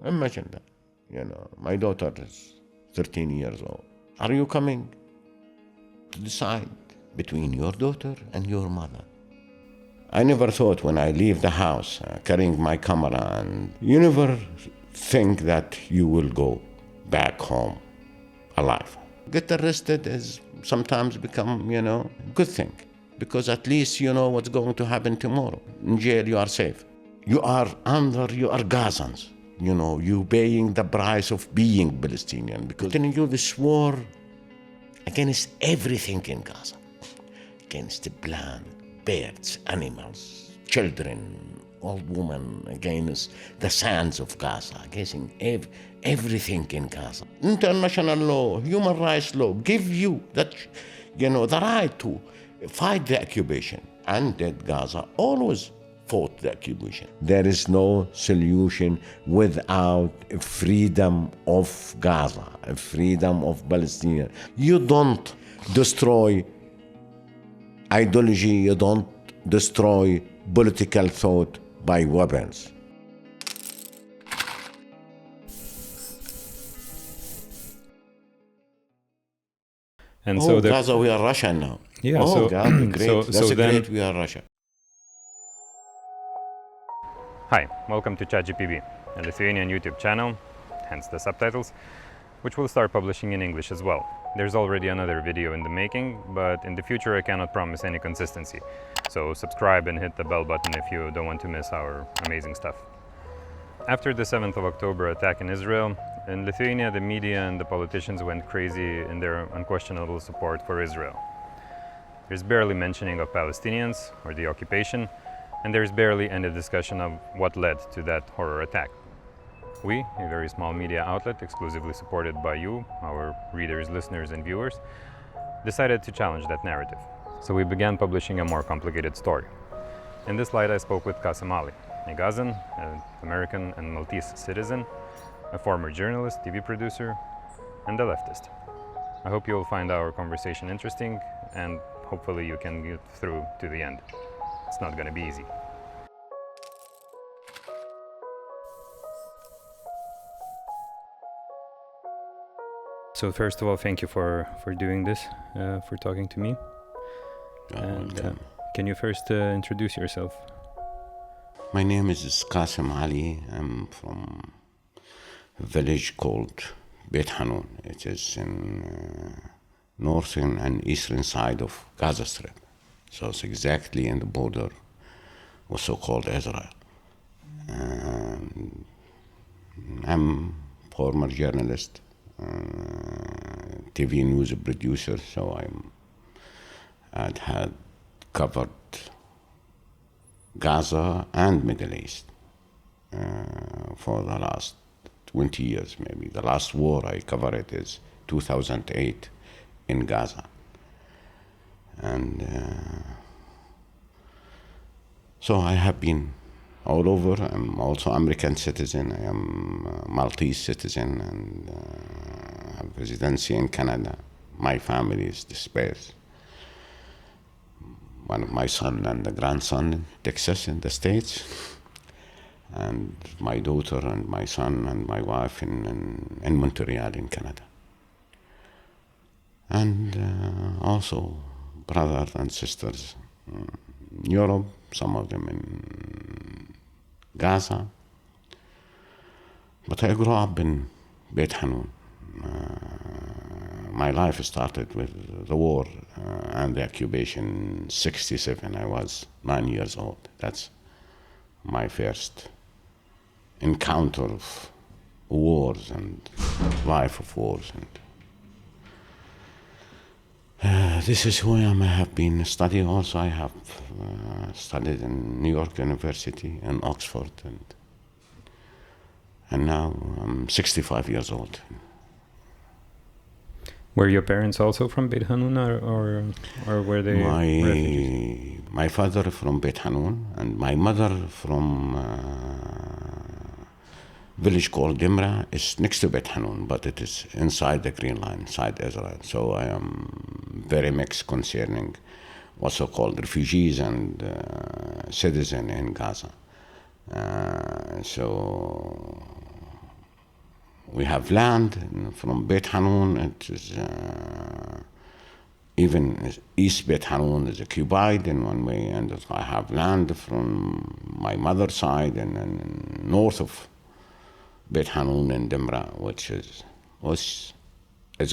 Imagine that. My daughter is 13 years old. Are you coming to decide between your daughter and your mother? I never thought when I leave the house carrying my camera, and you never think that you will go back home alive. Get arrested is sometimes become, good thing, because at least you know what's going to happen tomorrow. In jail, you are safe. You are Gazans. You paying the price of being Palestinian, because this war against everything in Gaza, against the plant, birds, animals, children, old women, against the sands of Gaza, against everything in Gaza. International law, human rights law give you that, the right to fight the occupation. And that Gaza always fought the occupation. There is no solution without freedom of Gaza, freedom of Palestinians. You don't destroy ideology, you don't destroy political thought by weapons. And so Gaza, we are Russia now. Yeah. God, great. Great. We are Russia. Hi, welcome to ChatGPB, a Lithuanian YouTube channel, hence the subtitles, which will start publishing in English as well. There's already another video in the making, but in the future I cannot promise any consistency. So subscribe and hit the bell button if you don't want to miss our amazing stuff. After the 7th of October attack in Israel, in Lithuania the media and the politicians went crazy in their unquestionable support for Israel. There's barely mentioning of Palestinians or the occupation, and there's barely any discussion of what led to that horror attack. We, a very small media outlet exclusively supported by you, our readers, listeners and viewers, decided to challenge that narrative. So we began publishing a more complicated story. In this light I spoke with Qassem Ali, a Gazan, an American and Maltese citizen, a former journalist, TV producer, and a leftist. I hope you'll find our conversation interesting, and hopefully you can get through to the end. It's not going to be easy. So first of all, thank you for doing this, for talking to me. And can you first introduce yourself? My name is Qassem Ali. I'm from a village called Beit Hanun. It is in northern and eastern side of Gaza Strip. So it's exactly in the border with so-called Israel. I'm former journalist, TV news producer, so I'd had covered Gaza and Middle East for the last 20 years maybe. The last war I covered it is 2008 in Gaza. And so I have been all over. I'm also American citizen. I am a Maltese citizen, and have residency in Canada. My family is dispersed. One of my son and the grandson in Texas in the States, and my daughter and my son and my wife in Montreal in Canada. And also brothers and sisters in Europe, some of them in Gaza. But I grew up in Beit Hanun. My life started with the war and the occupation in 1967. I was 9 years old. That's my first encounter of wars and life of wars. And this is who I am. I have been studying also. I have studied in New York University and Oxford, and now I'm 65 years old. Were your parents also from Beit Hanun, or were they refugees? My father from Beit Hanun, and my mother from village called Dimra. Is next to Beit Hanun, but it is inside the Green Line, inside Israel. So I am very mixed concerning what's so-called refugees and citizens in Gaza. So we have land from Beit Hanun. It is even East Beit Hanun is occupied in one way, and I have land from my mother's side and north of Beit Hanun and Demra, which is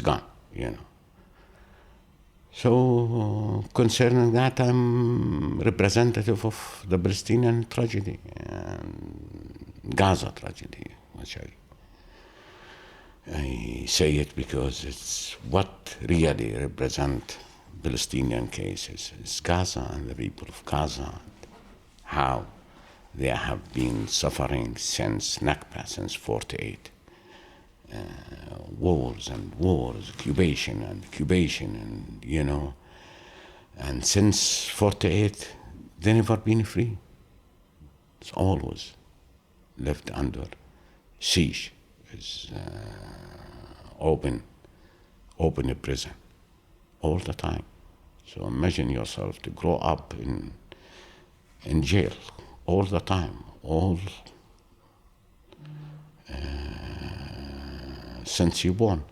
gone, So concerning that, I'm representative of the Palestinian tragedy and Gaza tragedy, which I say it because it's what really represent Palestinian cases. It's Gaza and the people of Gaza, how they have been suffering since Nakba, since 48. Wars and wars, occupation, and and since 48, they never been free. It's always lived under siege. It's open prison all the time. So imagine yourself to grow up in jail all the time, since you're born.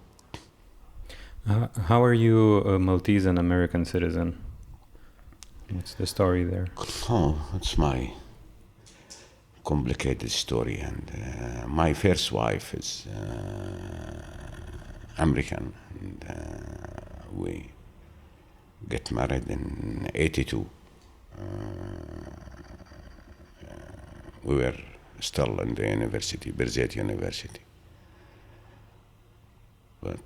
How are you a Maltese and American citizen? What's the story there? Oh, it's my complicated story, and my first wife is American, and we get married in 82. We were still in the university, Birzeit University. But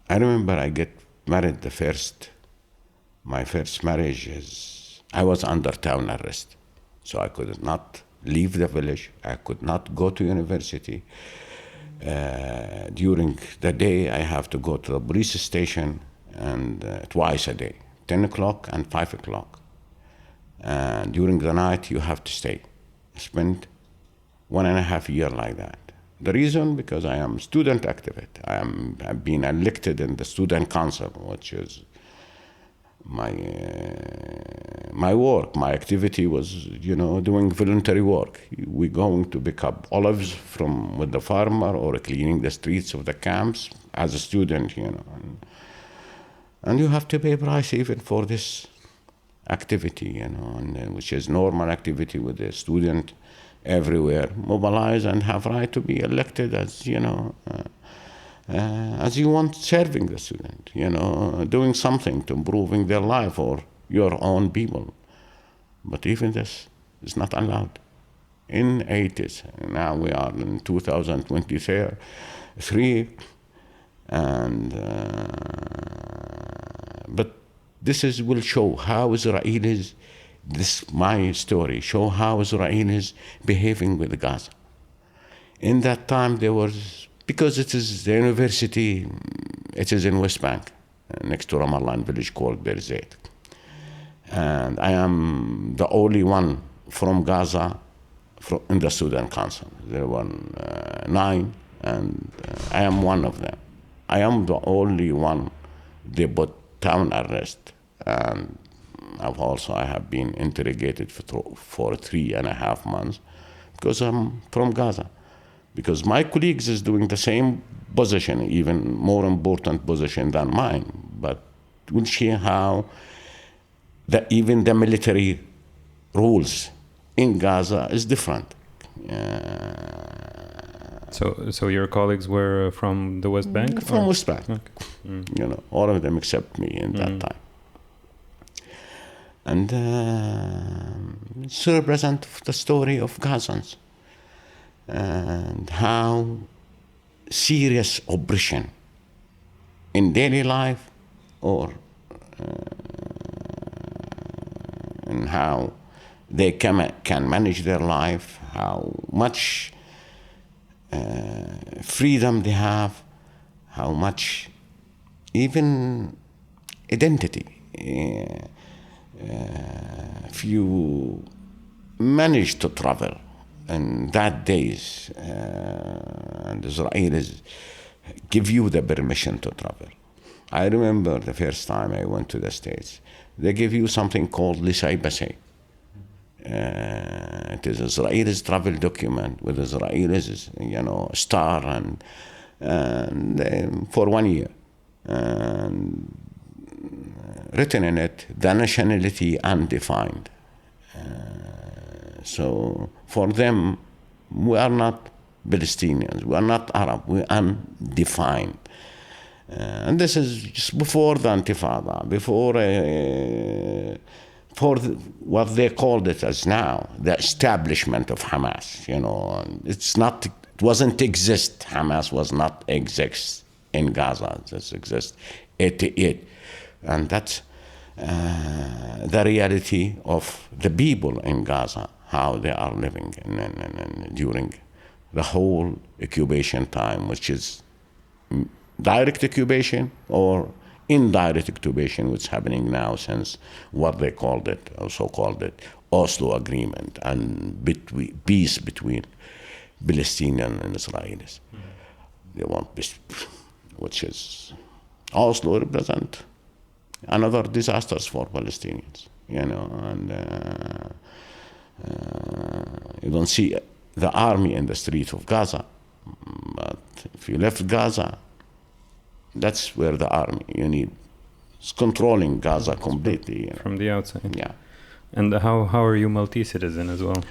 I remember I get married my first marriage I was under town arrest. So I could not leave the village. I could not go to university. During the day, I have to go to the police station and twice a day, 10 o'clock and 5 o'clock. And during the night, you have to stay. I spent 1.5 years like that. The reason, because I am student activist. I've been elected in the student council, which is my work. My activity was, doing voluntary work. We're going to pick up olives with the farmer or cleaning the streets of the camps as a student, And you have to pay price even for this activity, which is normal activity with the student everywhere, mobilize and have right to be elected as you want, serving the student, doing something to improving their life or your own people. But even this is not allowed. In 80s, now we are in 2023, and but this will show how Israelis. My story show how Israelis behaving with Gaza. In that time, because it is the university, it is in West Bank, next to Ramallah, in a village called Birzeit. And I am the only one from Gaza in the student council. There were 9, and I am one of them. I am the only one they put town arrest, and I have been interrogated for 3.5 months because I'm from Gaza. Because my colleagues is doing the same position, even more important position than mine. But we'll see how even the military rules in Gaza is different. So your colleagues were from the West Bank? From West Bank. Okay. All of them except me in that time. And it's represent the story of Gazans and how serious oppression in daily life or and how they can manage their life, how much freedom they have, how much even identity. If you manage to travel in that days, and Israelis give you the permission to travel. I remember the first time I went to the States, they give you something called lisay basay. It is Israel's travel document with Israel's, star and for 1 year. And written in it, the nationality undefined. So for them, we are not Palestinians, we are not Arab, we are undefined. And this is just before the Intifada, before what they called it as now, the establishment of Hamas. It wasn't exist. Hamas was not exist in Gaza. It exists 88, and that's the reality of the people in Gaza, how they are living during the whole occupation time, which is direct occupation or indirect occupation, which is happening now since what they called it, also called it, Oslo Agreement, and peace between Palestinians and Israelis. They want peace, which is Oslo represent another disasters for Palestinians, and you don't see the army in the streets of Gaza, but if you left Gaza, that's where the army you need. It's controlling Gaza completely. From the outside. Yeah. And how are you Maltese citizen as well?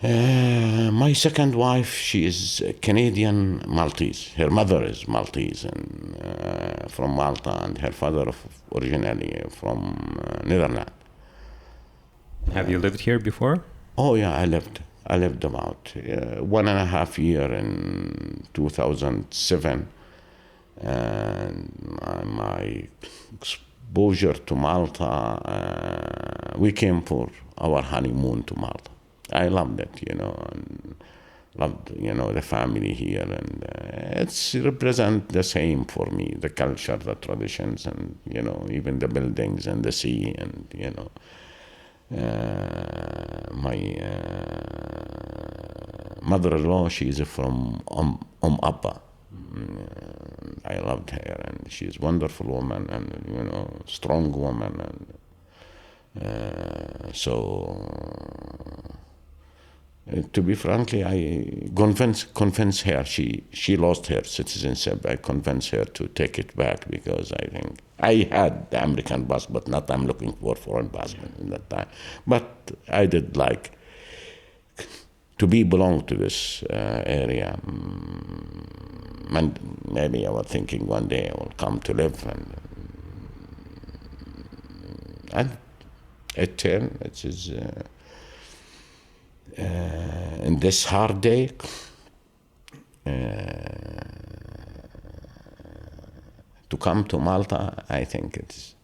My second wife, she is Canadian Maltese. Her mother is Maltese and from Malta, and her father originally from Netherlands. Have you lived here before? Oh yeah, I lived about 1.5 years in 2007. And my exposure to Malta, we came for our honeymoon to Malta. I loved it, and loved, the family here, and it's represent the same for me, the culture, the traditions, and, even the buildings and the sea, and, my mother-in-law, she is from Abba. I loved her, and she's a wonderful woman, and strong woman, and to be frankly, I convinced her. She lost her citizenship. I convinced her to take it back because I think I had the American passport, not I'm looking for foreign passport in that time. But I did like to belong to this area. And maybe I was thinking one day I will come to live, and it turned. It is in this hard day. To come to Malta, I think it's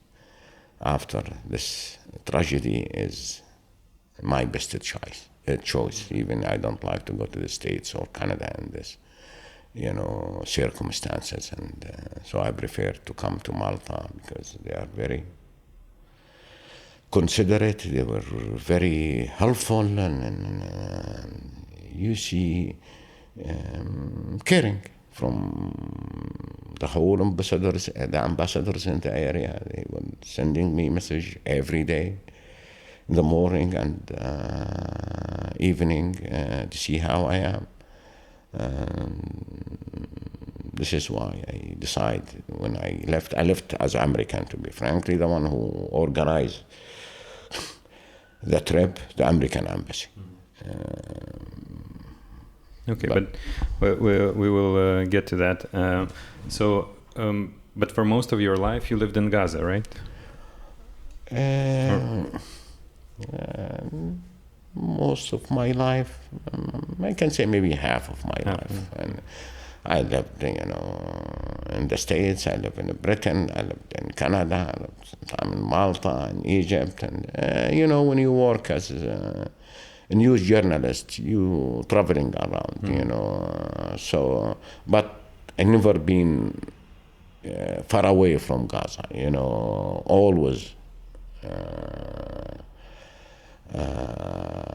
after this tragedy is my best choice. Even I don't like to go to the States or Canada in this, circumstances, and so I prefer to come to Malta because they are very considerate. They were very helpful, and you see caring from the whole ambassadors, the ambassadors in the area. They were sending me message every day, in the morning and evening, to see how I am. This is why I decided when I left as American, to be frankly, the one who organized the trip, the American embassy. Okay, but we will get to that. But for most of your life, you lived in Gaza, right? Most of my life, I can say maybe half of my life. And I lived, in the States. I lived in Britain. I lived in Canada. I lived sometime in Malta and Egypt. And when you work as a news journalist, you traveling around. So, but I never been far away from Gaza. Always.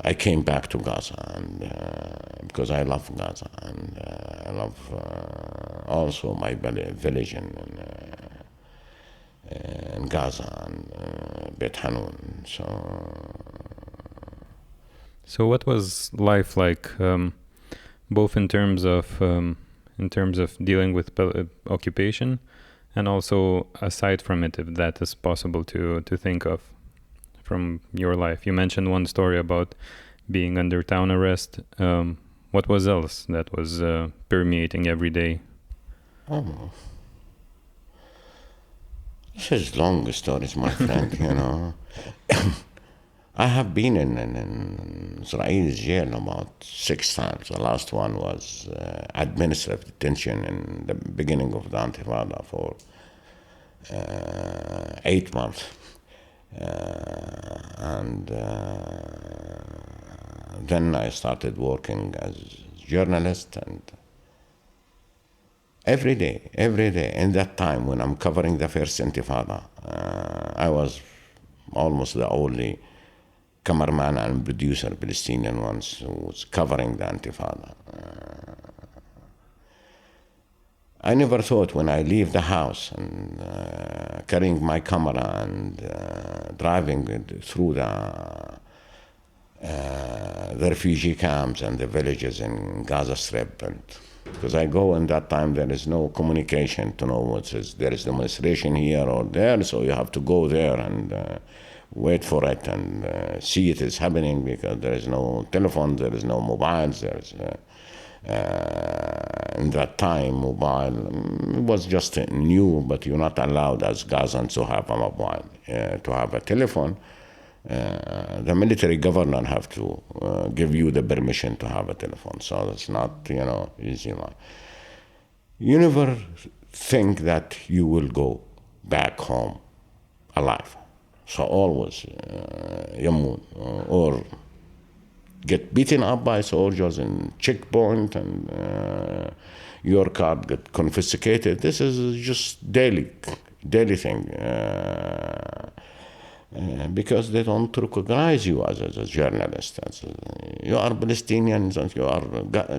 I came back to Gaza, and because I love Gaza, and I love also my village in Gaza and Beit Hanun. So So what was life like, both in terms of dealing with occupation, and also aside from it, if that is possible to think of from your life? You mentioned one story about being under town arrest. What was else that was permeating every day? Oh, this is long stories, my friend, you know. I have been in Israeli jail about 6 times. The last one was administrative detention in the beginning of the Intifada for 8 months. And then I started working as journalist, and every day, in that time when I'm covering the first Intifada, I was almost the only cameraman and producer, Palestinian ones, who was covering the Intifada. I never thought when I leave the house and carrying my camera and driving through the refugee camps and the villages in Gaza Strip, and because I go in that time, there is no communication to know what is, there is demonstration here or there, so you have to go there and wait for it and see it is happening, because there is no telephone, there is no mobiles, there is in that time mobile it was just new, but you're not allowed as Gazans to have a mobile, to have a telephone. The military governor have to give you the permission to have a telephone, so it's not, you know, easy. You never think that you will go back home alive. So always, or get beaten up by soldiers in checkpoint, and your card get confiscated. This is just daily thing, because they don't recognize you as a journalist. You are Palestinians, and you are,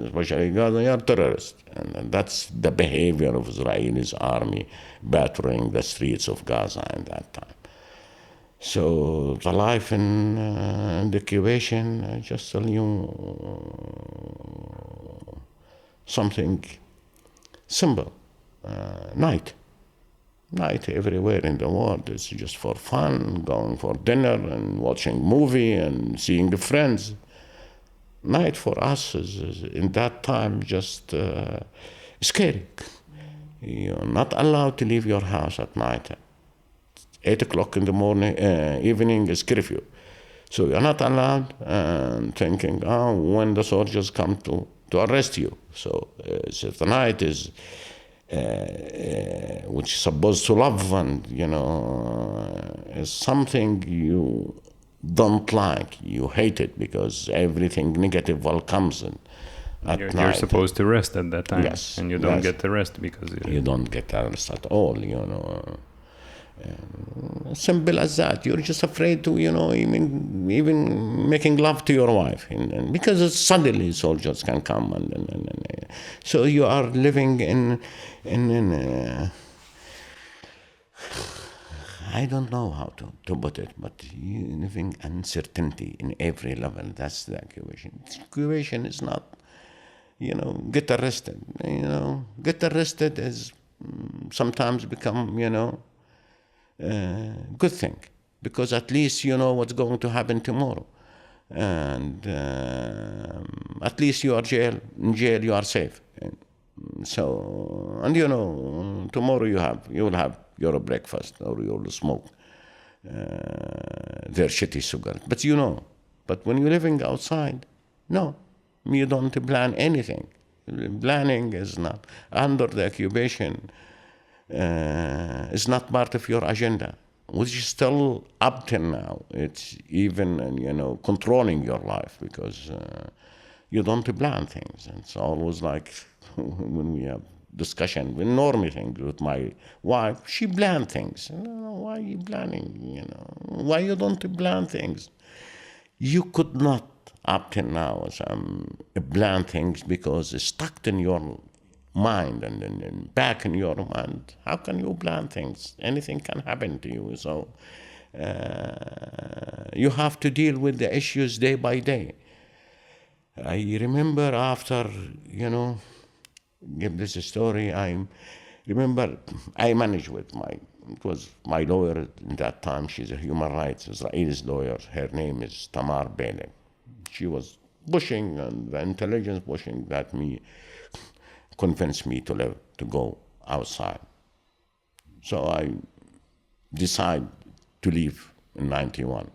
especially Gaza, you are terrorists. And that's the behavior of Israel's army battering the streets of Gaza at that time. So the life in the occupation, I just tell you something simple. Night everywhere in the world. It's just for fun, going for dinner and watching movie and seeing the friends. Night for us is in that time just scary. You're not allowed to leave your house at night. 8 o'clock in the morning, evening is curfew. So you're not allowed, thinking, when the soldiers come to arrest you. So if the night is, which is supposed to love, and, you know, is something you don't like, you hate it, because everything negative will comes in at night. You're supposed to rest at that time, yes, and you don't get the rest because you don't get the rest at all, you know. Simple as that. You're just afraid to, you know, even making love to your wife, and because suddenly soldiers can come, and so you are living in I don't know how to put it, but you living uncertainty in every level. That's the occupation. Occupation is not, you know, get arrested. You know, get arrested is sometimes become, you know, good thing, because at least you know what's going to happen tomorrow, and at least you are in jail you are safe. And so, and you know, tomorrow you will have your breakfast, or you will smoke their shitty cigarette. But you know, but when you're living outside, no, you don't plan anything. Planning is not under the occupation. Is not part of your agenda, which is still up till now. It's even, you know, controlling your life, because you don't plan things. And it's always like when we have discussion with normal things with my wife, she plan things. Why are you planning? You know, why you don't plan things? You could not up till now plan things, because it's stuck in your mind and back in your mind. How can you plan things? Anything can happen to you. So you have to deal with the issues day by day. I remember after, give this story, I remember I managed with it was my lawyer in that time. She's a human rights Israeli lawyer. Her name is Tamar Belen. She was pushing, and the intelligence pushing that convinced me to go outside. So I decided to leave in 91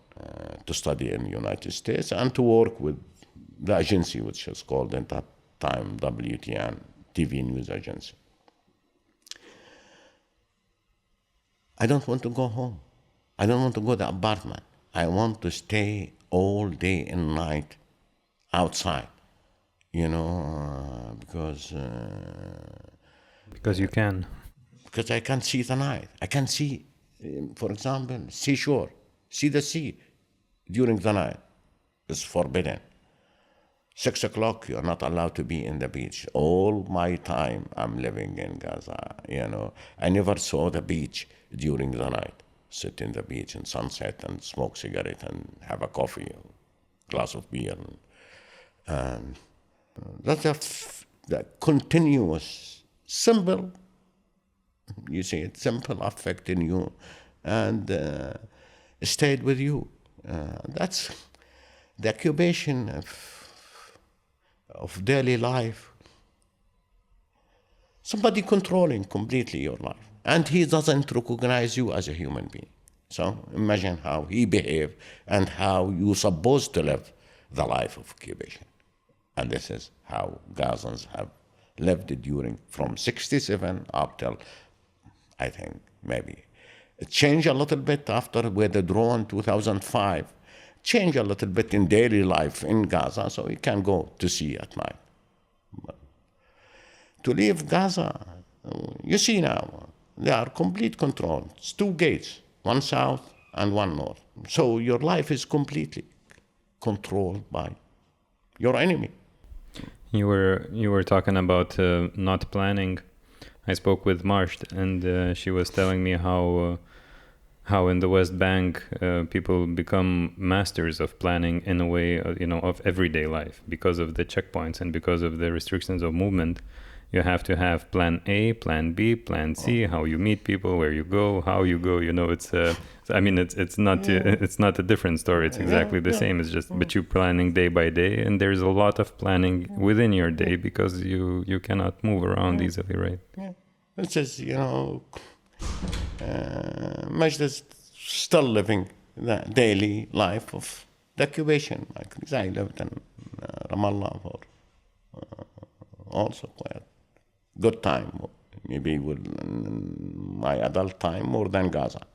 to study in the United States and to work with the agency, which was called at that time WTN, TV News Agency. I don't want to go home. I don't want to go to the apartment. I want to stay all day and night outside, because Because you can. because I can see the night. I can see, for example, seashore, see the sea during the night. It's forbidden. 6 o'clock, you're not allowed to be in the beach. All my time, I'm living in Gaza, I never saw the beach during the night. Sit in the beach in sunset and smoke cigarette and have a coffee, a glass of beer. And that's the continuous, simple, you see it, simple affecting you and stayed with you. That's the occupation of daily life. Somebody controlling completely your life. And he doesn't recognize you as a human being. So imagine how he behaves and how you're supposed to live the life of occupation. And this is how Gazans have lived from 67 up till, I think, maybe. It changed a little bit after withdrawal in 2005. Changed a little bit in daily life in Gaza, so you can go to sea at night. But to leave Gaza, you see now, they are complete control. It's 2 gates, one south and one north. So your life is completely controlled by your enemy. You were talking about not planning. I spoke with Marsh, and she was telling me how in the West Bank people become masters of planning in a way, of everyday life because of the checkpoints and because of the restrictions of movement. You have to have plan A, plan B, plan C, how you meet people, where you go, how you go. It's it's not a different story. It's exactly the same. It's just, but you're planning day by day, and there's a lot of planning within your day because you cannot move around easily, right? Yeah, it's just Majlis still living the daily life of the occupation. Like I lived in Ramallah for also quite good time, maybe with my adult time more than Gaza.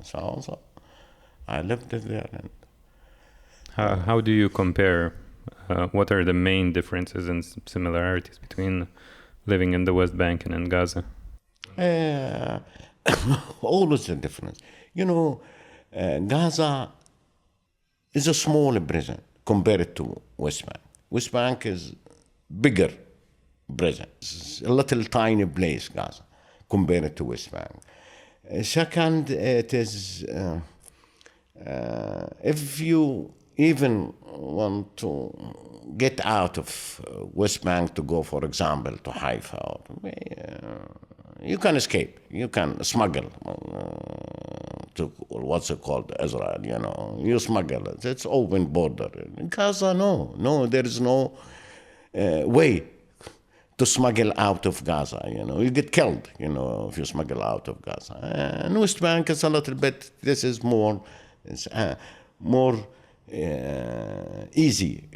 So also I lived there. And how do you compare? What are the main differences and similarities between living in the West Bank and in Gaza? Always a difference. Gaza is a small prison compared to West Bank. West Bank is bigger prison. It's a little tiny place, Gaza, compared to West Bank. Second, it is, if you even want to get out of West Bank to go, for example, to Haifa, you can escape. You can smuggle to what's it called, Israel. You smuggle it. It's open border. In Gaza, no, there is no way to smuggle out of Gaza. You get killed. If you smuggle out of Gaza. And West Bank is a little bit. This is more easy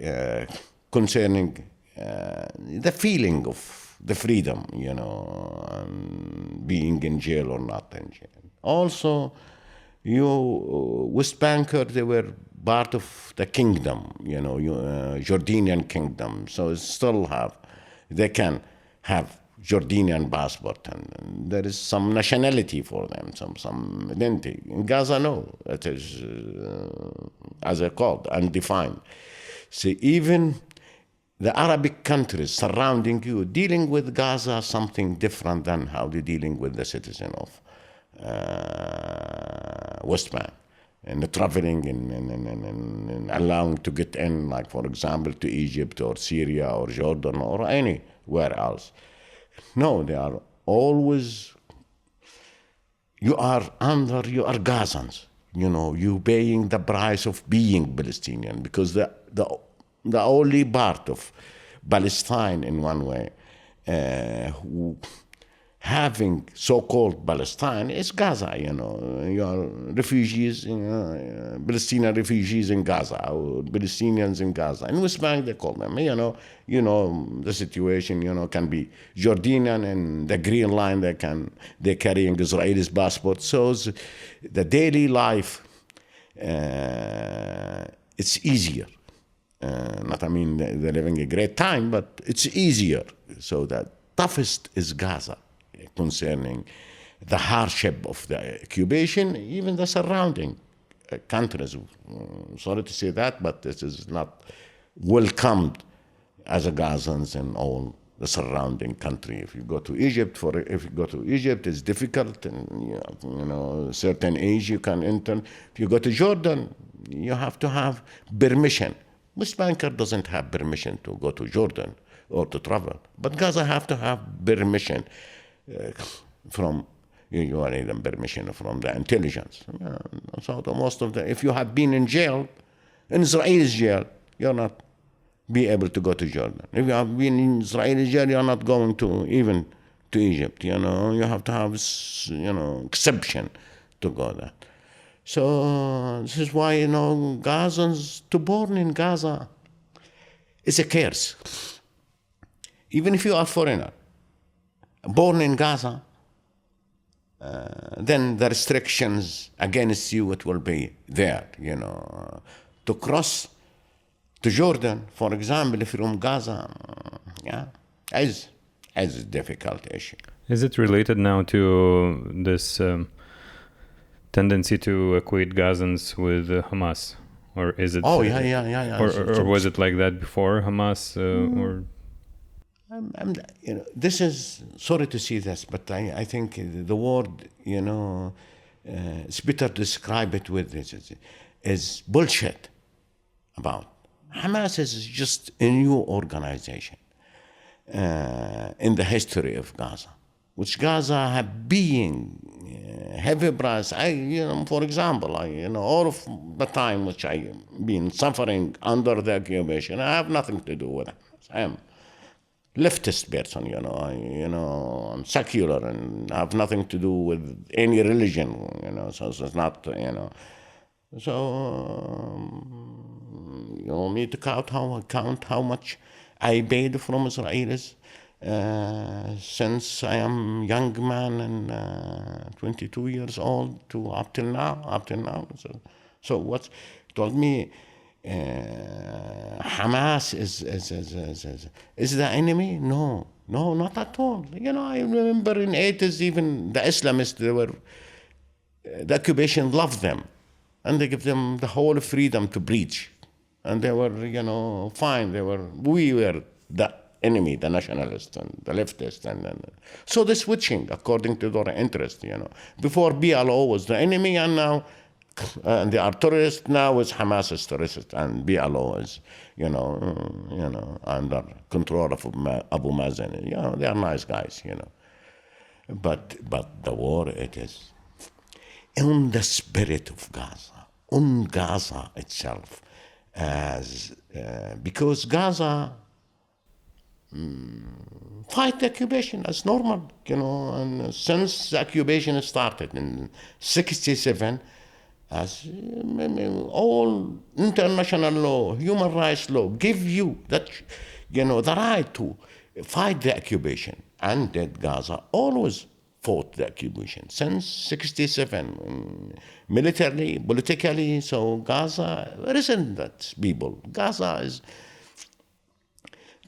concerning the feeling of the freedom, and being in jail or not in jail. Also, West Banker, they were part of the kingdom, Jordanian kingdom. So they can have Jordanian passport, and there is some nationality for them, some identity. In Gaza, no, it is, as I called, undefined. So even the Arabic countries surrounding you, dealing with Gaza, something different than how they're dealing with the citizen of West Bank. and traveling and allowing to get in, like, for example, to Egypt or Syria or Jordan or anywhere else. No, they are always, you are Gazans. You paying the price of being Palestinian, because the only part of Palestine in one way who having so-called Palestine is Gaza. You are refugees, Palestinian refugees in Gaza, or Palestinians in Gaza. In West Bank they call them. The situation. Can be Jordanian, and the Green Line they're carrying Israeli passports. So the daily life, it's easier. They're living a great time, but it's easier. So the toughest is Gaza, concerning the hardship of the occupation, even the surrounding countries. Sorry to say that, but this is not welcomed as a Gazans in all the surrounding country. If you go to Egypt, it's difficult, and certain age you can enter. If you go to Jordan, you have to have permission. West Banker doesn't have permission to go to Jordan or to travel, but Gaza have to have permission from, usually the permission from the intelligence. So if you have been in jail, in Israel's jail, you're not be able to go to Jordan. If you have been in Israeli jail, you're not going to even to Egypt. You have to have exception to go there. So this is why Gazans to born in Gaza is a curse. Even if you are foreigner, born in Gaza, then the restrictions against you, it will be there. To cross to Jordan, for example, from Gaza, is a difficult issue. Is it related now to this tendency to equate Gazans with Hamas, or is it? Yeah. Or was it like that before Hamas, or? This is, sorry to see this, but I think the word, it's better to describe it with this, is bullshit about. Hamas is just a new organization in the history of Gaza, which Gaza have been heavy price. For example, all of the time which I've been suffering under the occupation, I have nothing to do with it. I am leftist person, I'm secular and have nothing to do with any religion, so it's not, So you want me to count how much I paid from Israelis since I am young man and 22 years old to up till now. So what told me Hamas is the enemy? No, not at all. I remember in 80s, even the Islamists, the occupation loved them, and they give them the whole freedom to preach, and they were, fine. We were the enemy, the nationalists and the leftists, and so they're switching according to their interest. Before PLO was the enemy, and now. And they are terrorists. Now it's Hamas is terrorist, and PLO is, under control of Abu Mazen. They are nice guys, But the war, it is in the spirit of Gaza, on Gaza itself, as because Gaza fight the occupation as normal, and since the occupation started in '67. As all international law, human rights law, give you that, the right to fight the occupation. And that Gaza always fought the occupation since '67, militarily, politically. So Gaza, there isn't that people. Gaza is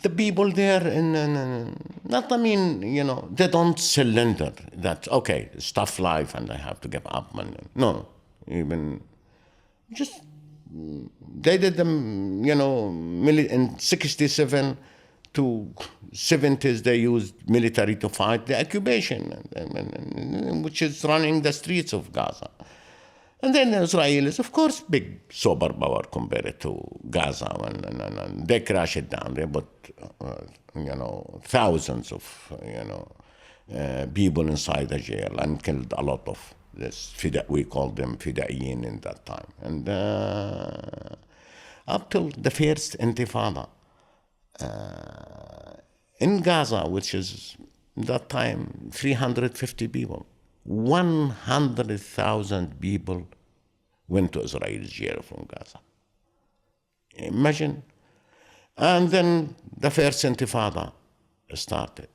the people there, they don't surrender. That okay, it's tough life, and I have to give up. No. Even just they did them, in '67 to '70s. They used military to fight the occupation, which is running the streets of Gaza. And then the Israelis, of course, big superpower compared to Gaza, and they crash it down. They put, thousands of, people inside the jail and killed a lot of this. We called them fidaiyin in that time. And up till the first Intifada in Gaza, which is that time 350 people, 100,000 people went to Israel's jail from Gaza. Imagine. And then the first Intifada started.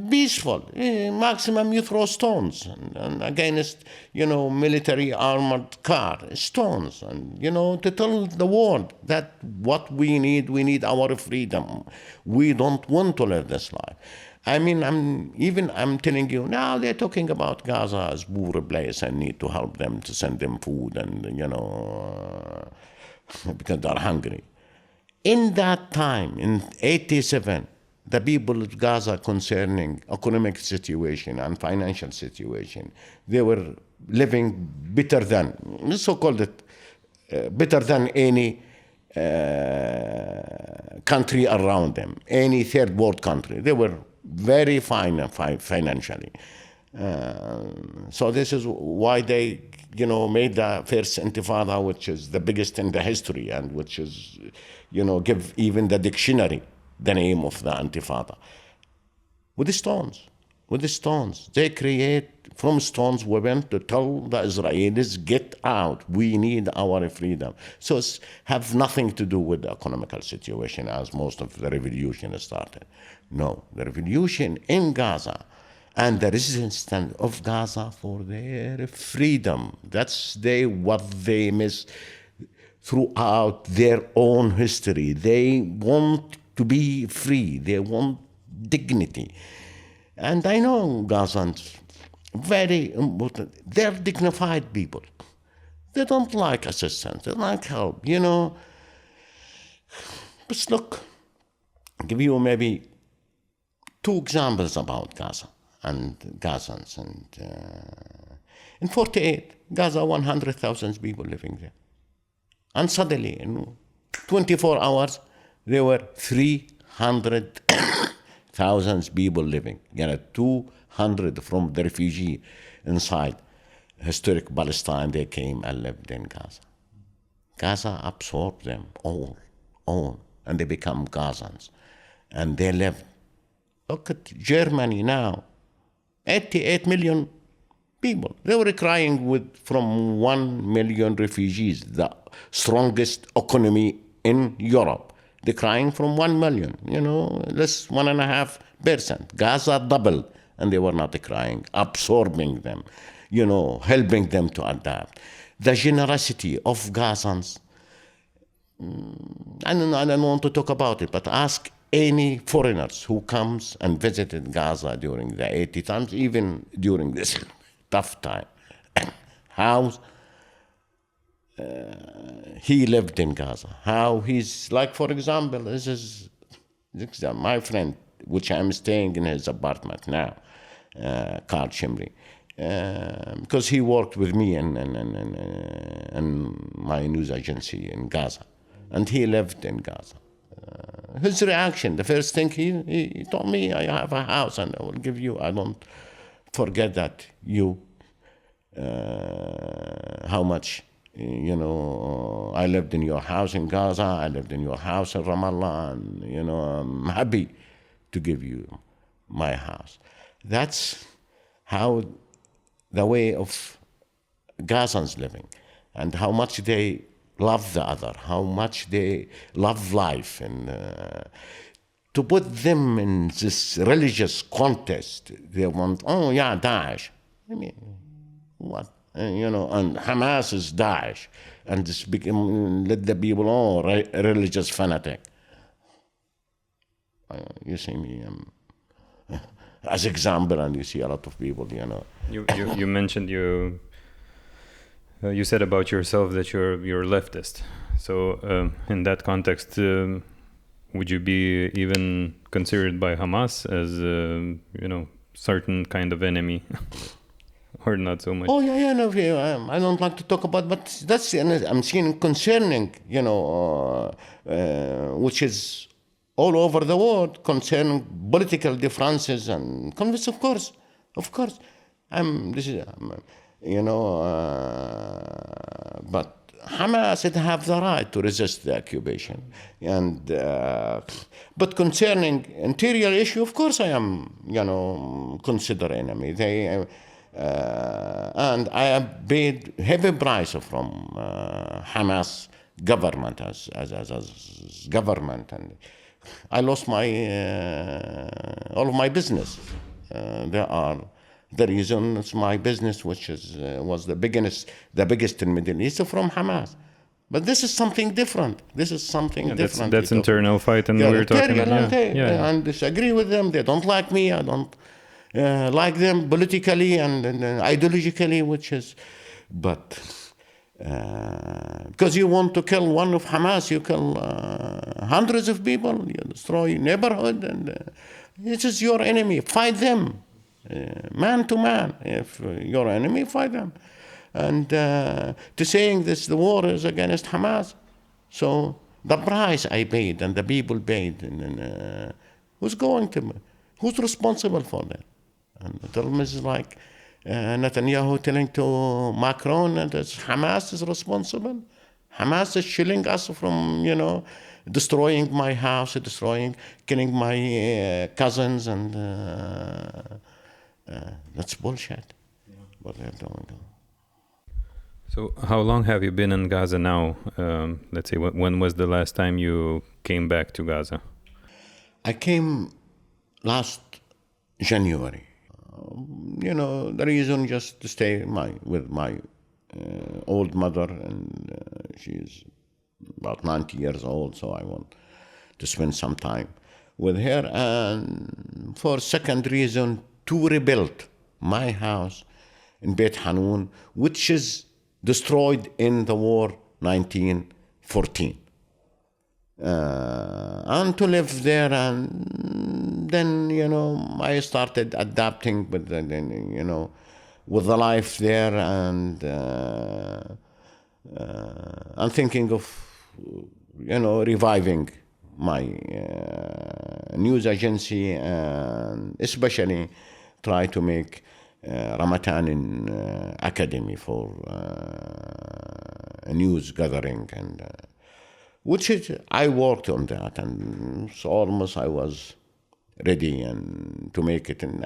Peaceful. Maximum you throw stones and against, military armored car, stones. And, to tell the world that what we need our freedom. We don't want to live this life. I mean, I'm telling you, now they're talking about Gaza as poor place and need to help them, to send them food and, because they're hungry. In that time, in 87, the people of Gaza concerning economic situation and financial situation, they were living better than, so-called it, better than any country around them, any third world country. They were very fine financially. So this is why they, made the first Intifada, which is the biggest in the history, and which is, give even the dictionary the name of the Intifada. With the stones. They create from stones weapons to tell the Israelis, get out, we need our freedom. So it's have nothing to do with the economical situation as most of the revolution started. No, the revolution in Gaza and the resistance of Gaza for their freedom. That's what they miss throughout their own history. They want to be free. They want dignity. And I know Gazans, very important. They're dignified people. They don't like assistance. They like help, But look, I'll give you maybe 2 examples about Gaza and Gazans. And in 48, Gaza, 100,000 people living there. And suddenly, in 24 hours, there were 300,000 people living. 200 from the refugee inside historic Palestine, they came and lived in Gaza. Gaza absorbed them all, and they become Gazans. And they live. Look at Germany now, 88 million people. They were crying from 1 million refugees, the strongest economy in Europe. They're crying from 1 million, less 1.5%. Gaza doubled, and they were not crying, absorbing them, helping them to adapt. The generosity of Gazans, I don't want to talk about it, but ask any foreigners who comes and visited Gaza during the 80 times, even during this tough time, how he lived in Gaza, how he's, like, for example, this is my friend, which I'm staying in his apartment now, Carl Shimri, because he worked with me in my news agency in Gaza, and he lived in Gaza. His reaction, the first thing he told me, I have a house and I will give you, I don't forget that how much, I lived in your house in Gaza, I lived in your house in Ramallah, and, I'm happy to give you my house. That's how the way of Gazans living, and how much they love the other, how much they love life, and to put them in this religious contest, they want, Daesh. I mean, what? And Hamas is Daesh, and this let the people, religious fanatic. You see me as example, and you see a lot of people, You mentioned you said about yourself that you're leftist. So in that context, would you be even considered by Hamas as certain kind of enemy or not so much? Oh, yeah, no, I don't like to talk about, but that's, I'm seeing concerning, which is all over the world, concerning political differences and conflicts, of course. But Hamas, it have the right to resist the occupation. But concerning interior issue, of course I am, consider enemy. And I have paid heavy price from Hamas government as government, and I lost my all of my business. There are the reasons my business, which was the biggest in Middle East, from Hamas. But this is something different. Different. That's internal fight, and we're talking about and disagree with them. They don't like me. I don't like them politically and ideologically, because you want to kill one of Hamas, you kill hundreds of people, you destroy neighborhood, and this is your enemy. Fight them, man to man. If your enemy, fight them. And to saying this, the war is against Hamas. So the price I paid and the people paid, and who's responsible for that? And the term is like Netanyahu telling to Macron that Hamas is responsible. Hamas is shielding us from, destroying my house, killing my cousins, and that's bullshit. What they're doing. So how long have you been in Gaza now? Let's say, when was the last time you came back to Gaza? I came last January. The reason just to stay with my old mother, and she's about 90 years old, so I want to spend some time with her. And for second reason, to rebuild my house in Beit Hanun, which is destroyed in the war 1914. And to live there, and then I started adapting with the life there, and I'm thinking of reviving my news agency, and especially try to make Ramadan in academy for a news gathering, and I worked on that, and so almost I was ready and to make it. And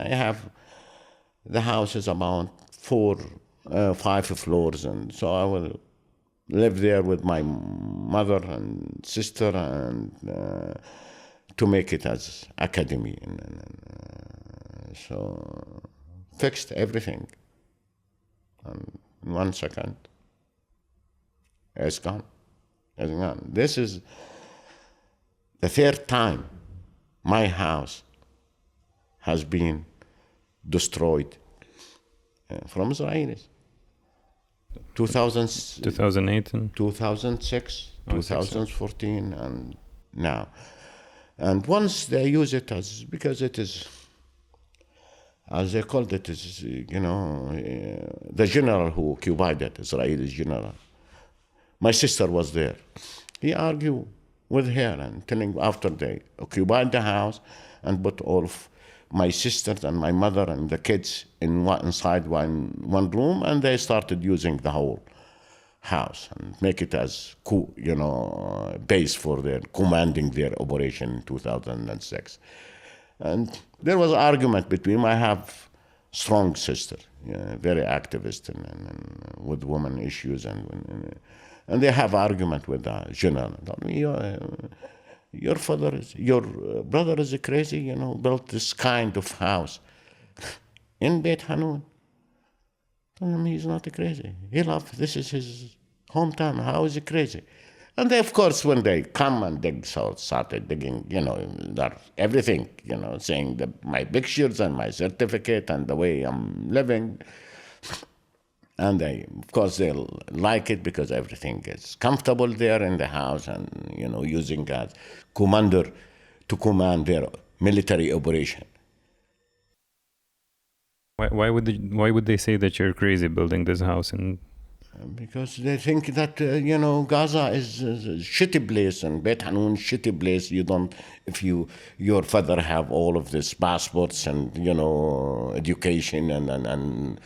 the house is about 5 floors, and so I will live there with my mother and sister, and to make it as academy. So fixed everything, and in 1 second, it's gone. This is the third time my house has been destroyed from Israelis. 2008 and 2006, 2014, and now. And once they use it because it is, as they called it, is the general who occupied it, Israeli general. My sister was there. He argued with her and telling after they occupied the house and put all of my sisters and my mother and the kids inside one room, and they started using the whole house and make it as base for their commanding their operation in 2006. And there was argument between. I have strong sister, very activist and with women issues, and they have argument with the general. Your brother is crazy, built this kind of house in Beit Hanun. He's not crazy. This is his hometown. How is he crazy? And they, of course, when they come and dig, so started digging, everything, saying my pictures and my certificate and the way I'm living. And of course, they'll like it because everything is comfortable there in the house, and, using as commander to command their military operation. Why would they say that you're crazy building this house? And because they think that Gaza is a shitty place and Beit Hanun shitty place. You don't, if your father have all of these passports and education and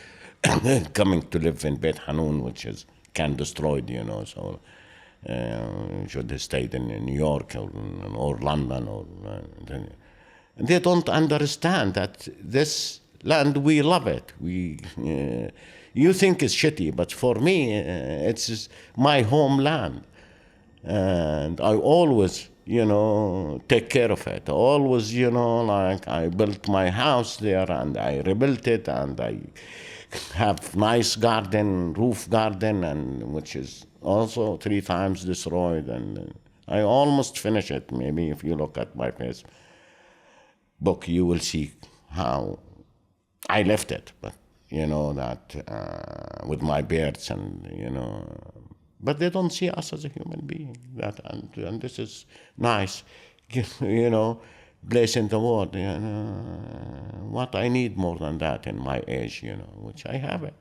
coming to live in Beit Hanun, which is destroyed, so should have stayed in New York or London and they don't understand that this land, we love it. You think it's shitty, but for me, it's my homeland. And I always, take care of it. Always, like I built my house there and I rebuilt it and I have nice garden, roof garden, and which is also 3 times destroyed. And I almost finish it. Maybe if you look at my Facebook, you will see how I left it. But that with my birds and but they don't see us as a human being. And this is nice, place in the world. What I need more than that in my age, which I have it.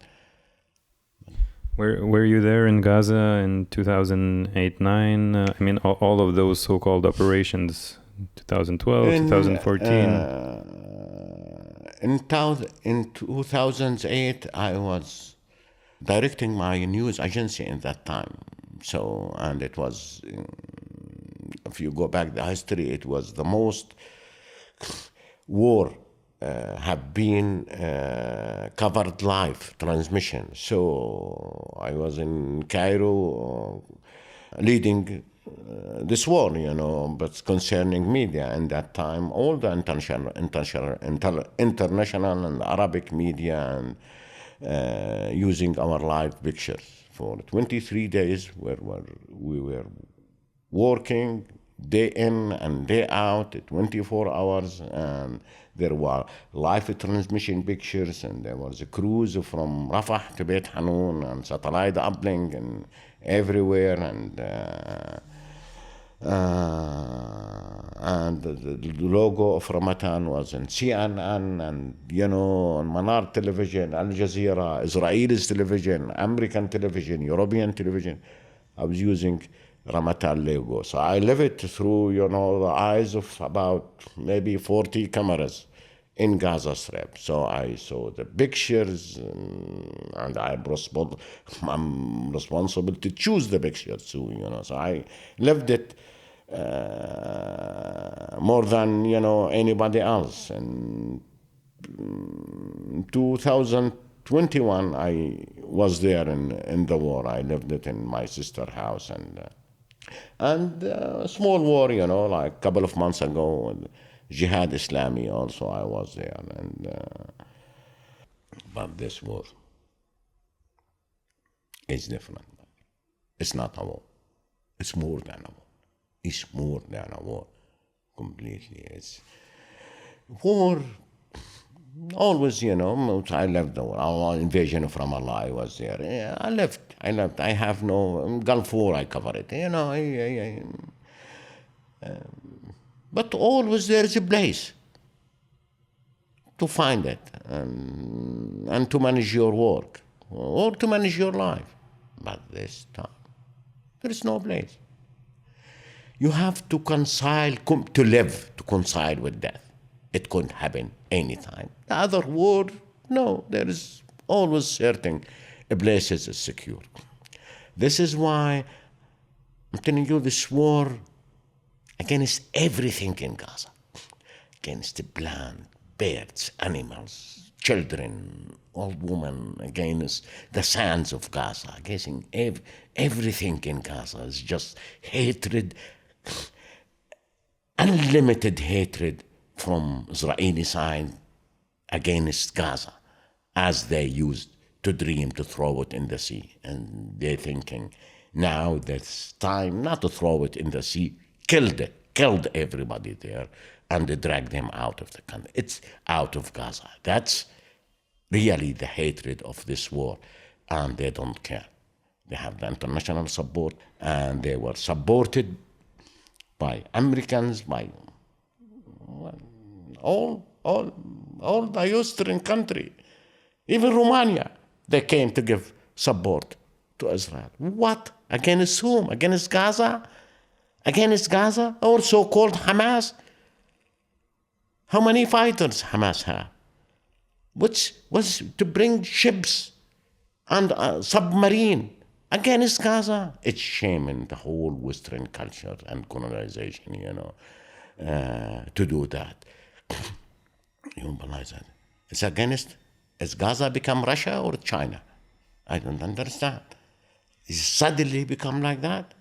were you there in Gaza in 2008-9? I mean, all of those so-called operations, 2012, 2014. In 2008, I was directing my news agency in that time. So, and it was, if you go back the history, it was the most war have been covered live transmission. So I was in Cairo leading this war, but concerning media. And that time, all the international and Arabic media and using our live pictures for 23 days, where we were working day in and day out, 24 hours, and there were live transmission pictures, and there was a cruise from Rafah to Beit Hanun and satellite uplink and everywhere, and the logo of Ramadan was in CNN and on Manar television, Al Jazeera, Israelis television, American television, European television. I was using Ramadan logo, so I live it through the eyes of about maybe 40 cameras in Gaza Strip. So I saw the pictures, and I'm responsible to choose the pictures too. So I lived it more than anybody else. And 2021, I was there in the war. I lived it in my sister's house, and a small war, like a couple of months ago. Jihad Islami also, I was there, but this war is different. It's not a war. It's more than a war. It's more than a war, completely. It's war. Always, I left the war. Our invasion of Ramallah, I was there. Yeah, I left. I have no Gulf War. I cover it. But always there is a place to find it and to manage your work or to manage your life. But this time, there is no place. You have to reconcile with death. It couldn't happen anytime. The other war, no, there is always certain places is secure. This is why I'm telling you, this war against everything in Gaza, against the plant, birds, animals, children, old women, against the sands of Gaza, against everything in Gaza is just hatred, unlimited hatred from Israeli side against Gaza, as they used to dream to throw it in the sea. And they're thinking, now that's time not to throw it in the sea, killed everybody there, and they dragged them out of the country. It's out of Gaza. That's really the hatred of this war, and they don't care. They have the international support, and they were supported by Americans, by all the Eastern country. Even Romania, they came to give support to Israel. What? Against whom? Against Gaza? Against Gaza or so-called Hamas? How many fighters Hamas have? Which was to bring ships and submarine against Gaza. It's shaming the whole Western culture and colonization, to do that. You realize that? It's against, has Gaza become Russia or China? I don't understand. It's suddenly become like that?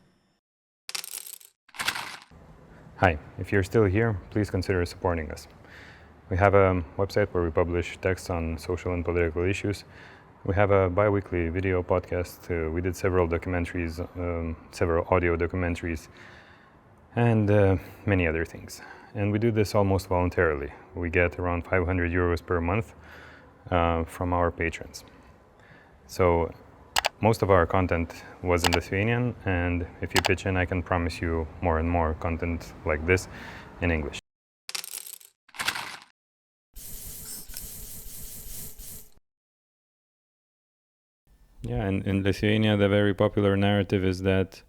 Hi, if you're still here, please consider supporting us. We have a website where we publish texts on social and political issues. We have a bi-weekly video podcast. We did several documentaries, several audio documentaries, and many other things. And we do this almost voluntarily. We get around 500 euros per month from our patrons. So most of our content was in Lithuanian, and if you pitch in, I can promise you more and more content like this in English. Yeah, and in Lithuania, the very popular narrative is that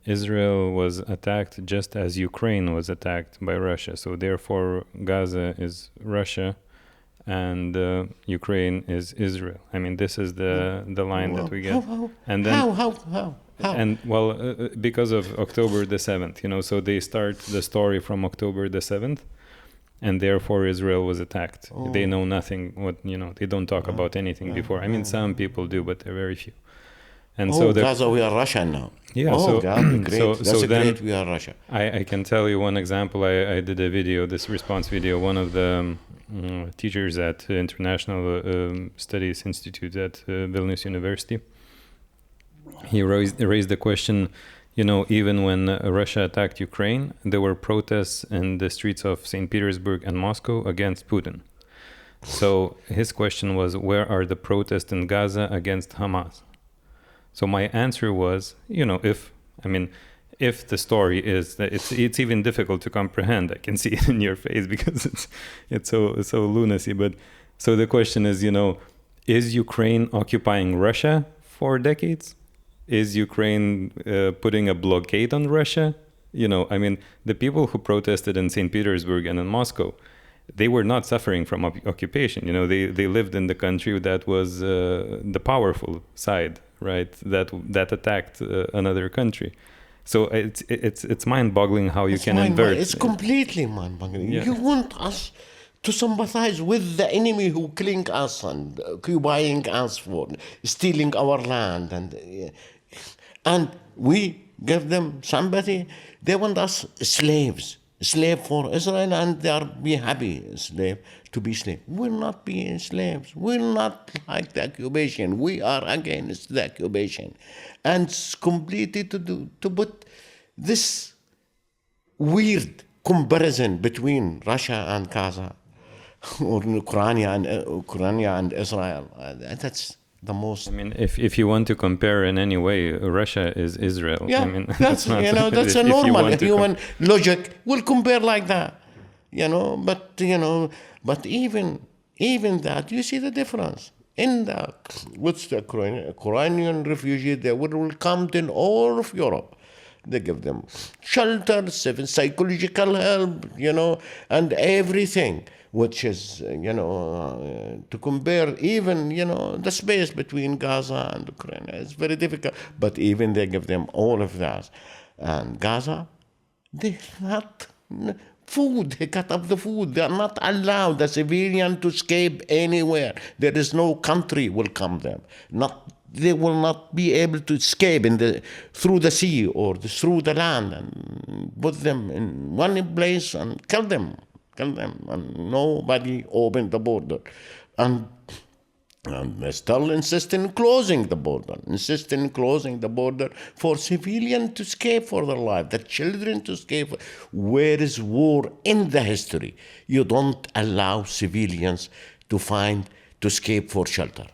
Israel was attacked just as Ukraine was attacked by Russia. So therefore, Gaza is Russia and Ukraine is Israel. I mean, this is the line that we get. And then, How? And well, because of October the 7th, so they start the story from October the 7th. And therefore Israel was attacked. They know nothing. They don't talk about anything before. I mean, some people do, but they're very few. And so Gaza, we are Russia now. Yeah. God, great. So then great. We are Russia. I can tell you one example. I did a video, this response video. One of the teachers at International Studies Institute at Vilnius University, he raised the question. Even when Russia attacked Ukraine, there were protests in the streets of St. Petersburg and Moscow against Putin. So his question was, where are the protests in Gaza against Hamas? So my answer was, if the story is that it's even difficult to comprehend. I can see it in your face because it's so lunacy. But so the question is, is Ukraine occupying Russia for decades? Is Ukraine putting a blockade on Russia? The people who protested in St. Petersburg and in Moscow, they were not suffering from occupation. They lived in the country that was the powerful side, right? That attacked another country. So it's mind-boggling how you can invert. It's completely mind-boggling. Yeah. You want us to sympathize with the enemy who killing us and occupying us for stealing our land, and we give them sympathy. They want us slave for Israel, and they are be happy to be slave. We'll not be slaves. We'll not like the occupation. We are against the occupation, and it's completely to put this weird comparison between Russia and Gaza, or Ukraine and Israel. That's the most. If you want to compare in any way, Russia is Israel. Yeah, that's not, that's a normal human logic. We'll compare like that, But even that, you see the difference. What's the Ukrainian refugees? They will come to all of Europe. They give them shelter, psychological help, and everything. Which is, to compare even, the space between Gaza and Ukraine. It's very difficult. But even they give them all of that. And Gaza, they not food. They cut off the food. They are not allowed the civilian to escape anywhere. There is no country will come them. They will not be able to escape through the sea or through the land and put them in one place and kill them, and nobody opened the border. And they still insist in closing the border, for civilians to escape for their life, the children to escape. Where is war in the history? You don't allow civilians to escape for shelter,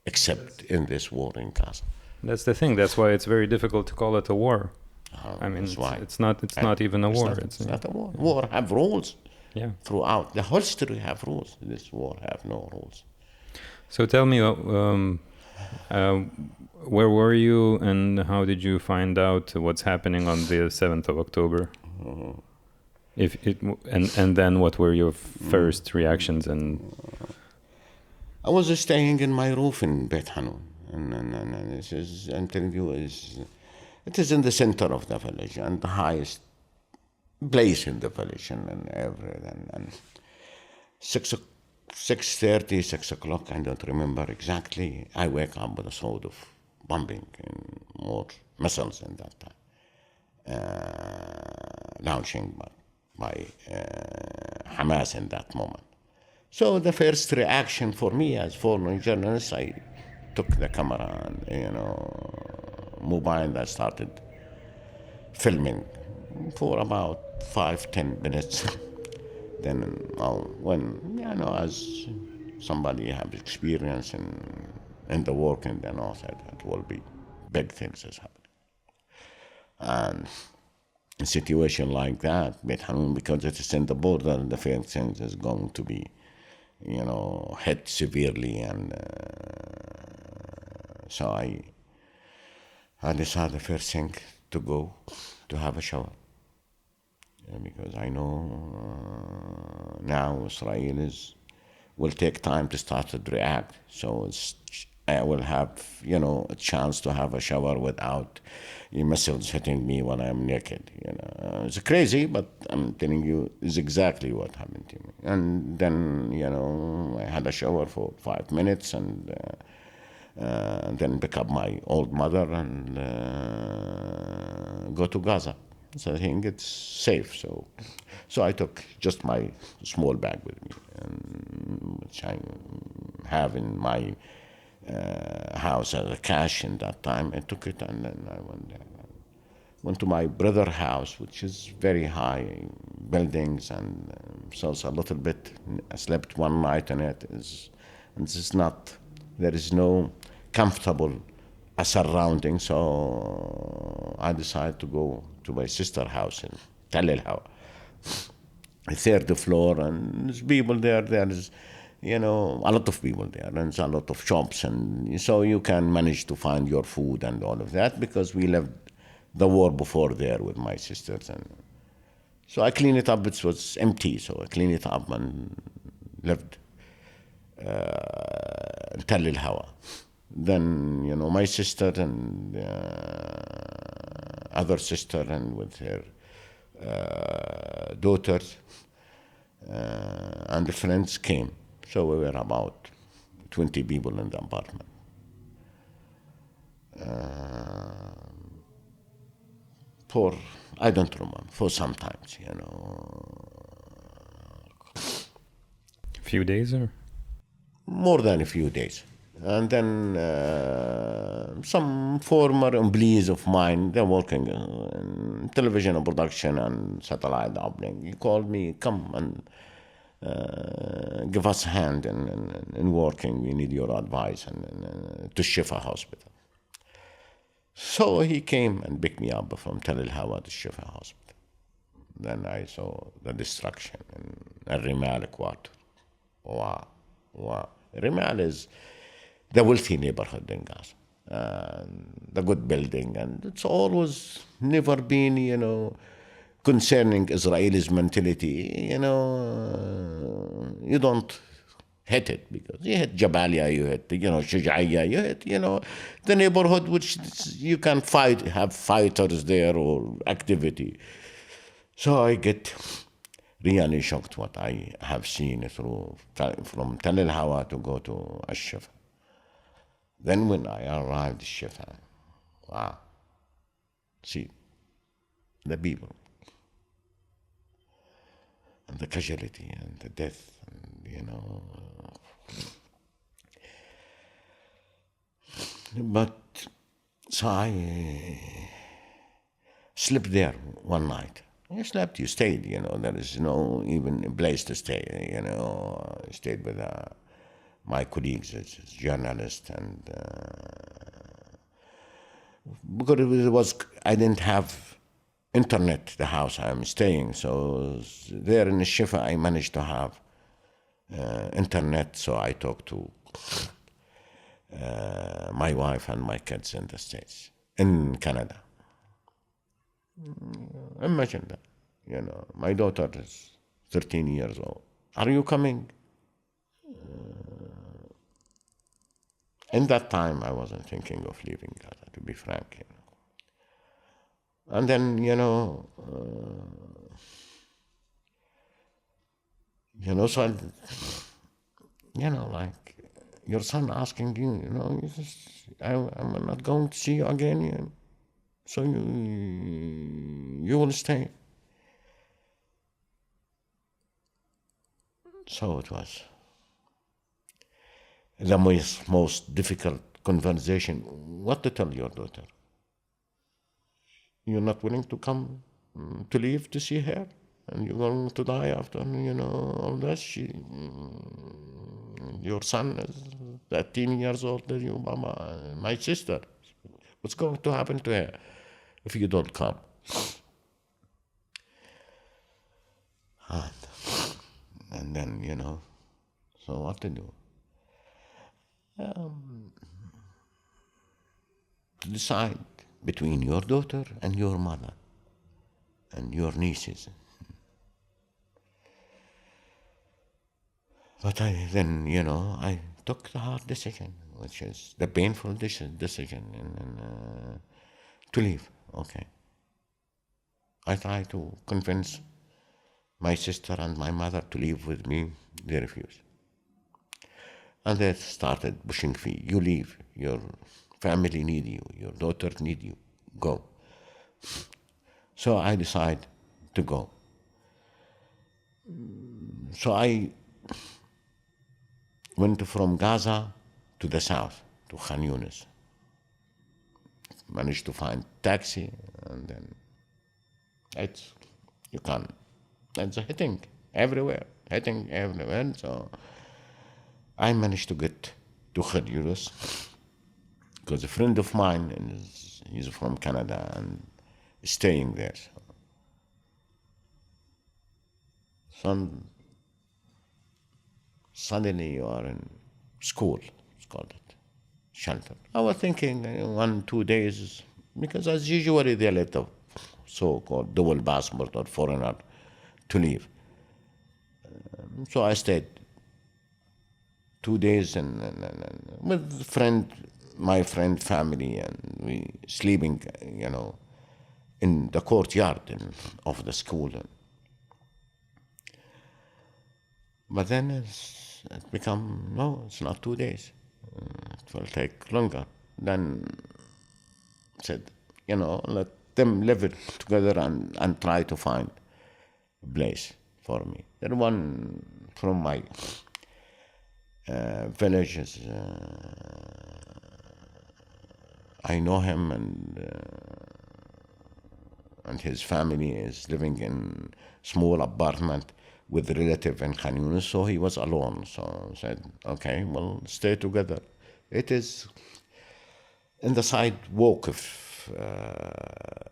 except in this war in Gaza. That's the thing. That's why it's very difficult to call it a war. It's not even a war. It's not a war. War have rules. Yeah. Throughout the whole history have rules. This war have no rules. So tell me, where were you and how did you find out what's happening on the 7th of October? If it and then what were your first reactions? And I was staying in my roof in Beit Hanun, and this is, I'm telling you, it is in the center of the village and the highest place in the village, and everything. And 6:30, 6 o'clock, I don't remember exactly. I wake up with a sound of bombing and more missiles in that time, launching by Hamas in that moment. So the first reaction for me as foreign journalist, I took the camera and, mobile, and I started filming for about 5-10 minutes. Then, when, as somebody has experience in the work in the north, it will be big things is happening. And a situation like that, Beit Hanun, because it is in the border, the first thing is going to be, hit severely. And so I decided the first thing to go to have a shower. Because I know now Israel will take time to start to react. So I will have, a chance to have a shower without missiles hitting me when I'm naked. It's crazy, but I'm telling you, it's exactly what happened to me. And then, I had a shower for 5 minutes and then pick up my old mother and go to Gaza. So I think it's safe. So I took just my small bag with me, which I have in my house as a cash in that time. I took it and then I went to my brother's house, which is very high buildings, and so it's a little bit. I slept one night in it. There is no comfortable surrounding, so I decided to go to my sister's house in Tel El-Hawa, the third floor, and there's people there. There is, a lot of people there, and there's a lot of shops, and so you can manage to find your food and all of that, because we lived the war before there with my sisters. And so I cleaned it up. It was empty, so I cleaned it up and lived in Tel El-Hawa. Then, my sister and other sister and with her daughters and the friends came. So we were about 20 people in the apartment. I don't remember, for sometimes, few days or? More than a few days. And then some former employees of mine, they're working in television production and satellite uplink. He called me, come and give us a hand in working. We need your advice and to Shifa hospital. So he came and picked me up from Tel El-Hawa to Shifa hospital. Then I saw the destruction in Rimal quarter. Wow. Rimal is the wealthy neighborhood in Gaza, the good building, and it's always never been, concerning Israelis' mentality. You don't hit it, because you hit Jabalia, you hit, Shujaiya, you hit, the neighborhood which you can have fighters there or activity. So I get really shocked what I have seen from Tel El-Hawa to go to al-Shifa. Then when I arrived at Shifa, wow, see, the people, and the casualty, and the death, and, But, so I slept there one night. You slept, you stayed, there is no even place to stay, I stayed with my colleagues as journalists, and because I didn't have internet, the house I'm staying, so there in the Shifa I managed to have internet, so I talked to my wife and my kids in the States, in Canada. Imagine that, my daughter is 13 years old. Are you coming? In that time, I wasn't thinking of leaving Gaza, to be frank. And then, so, like your son asking you, I'm not going to see you again, so you will stay. So it was the most difficult conversation. What to tell your daughter? You're not willing to come, to leave to see her, and you're going to die after, all this. Your son is 13 years older than you, Mama, my sister. What's going to happen to her if you don't come? And then, so what to do? To decide between your daughter and your mother and your nieces. But I took the hard decision, which is the painful decision, to leave. Okay. I tried to convince my sister and my mother to leave with me. They refused. And they started pushing me. You leave. Your family need you. Your daughter need you. Go. So I decided to go. So I went from Gaza to the south, to Khan Younis. Managed to find taxi, and then it's hitting everywhere. So I managed to get to Khan Younis because a friend of mine, he's from Canada and is staying there. So suddenly you are in school, it's called it, shelter. I was thinking 1-2 days, because as usually they let the so-called dual passport or foreigner to leave. So I stayed 2 days and with my friend family, and we sleeping, in the courtyard of the school. But then it become, no, it's not 2 days. It will take longer. Then said, let them live together and try to find a place for me. Then one from my village is, I know him, and his family is living in small apartment with a relative in Khan Younis, so he was alone. So I said, okay, well, stay together. It is in the sidewalk of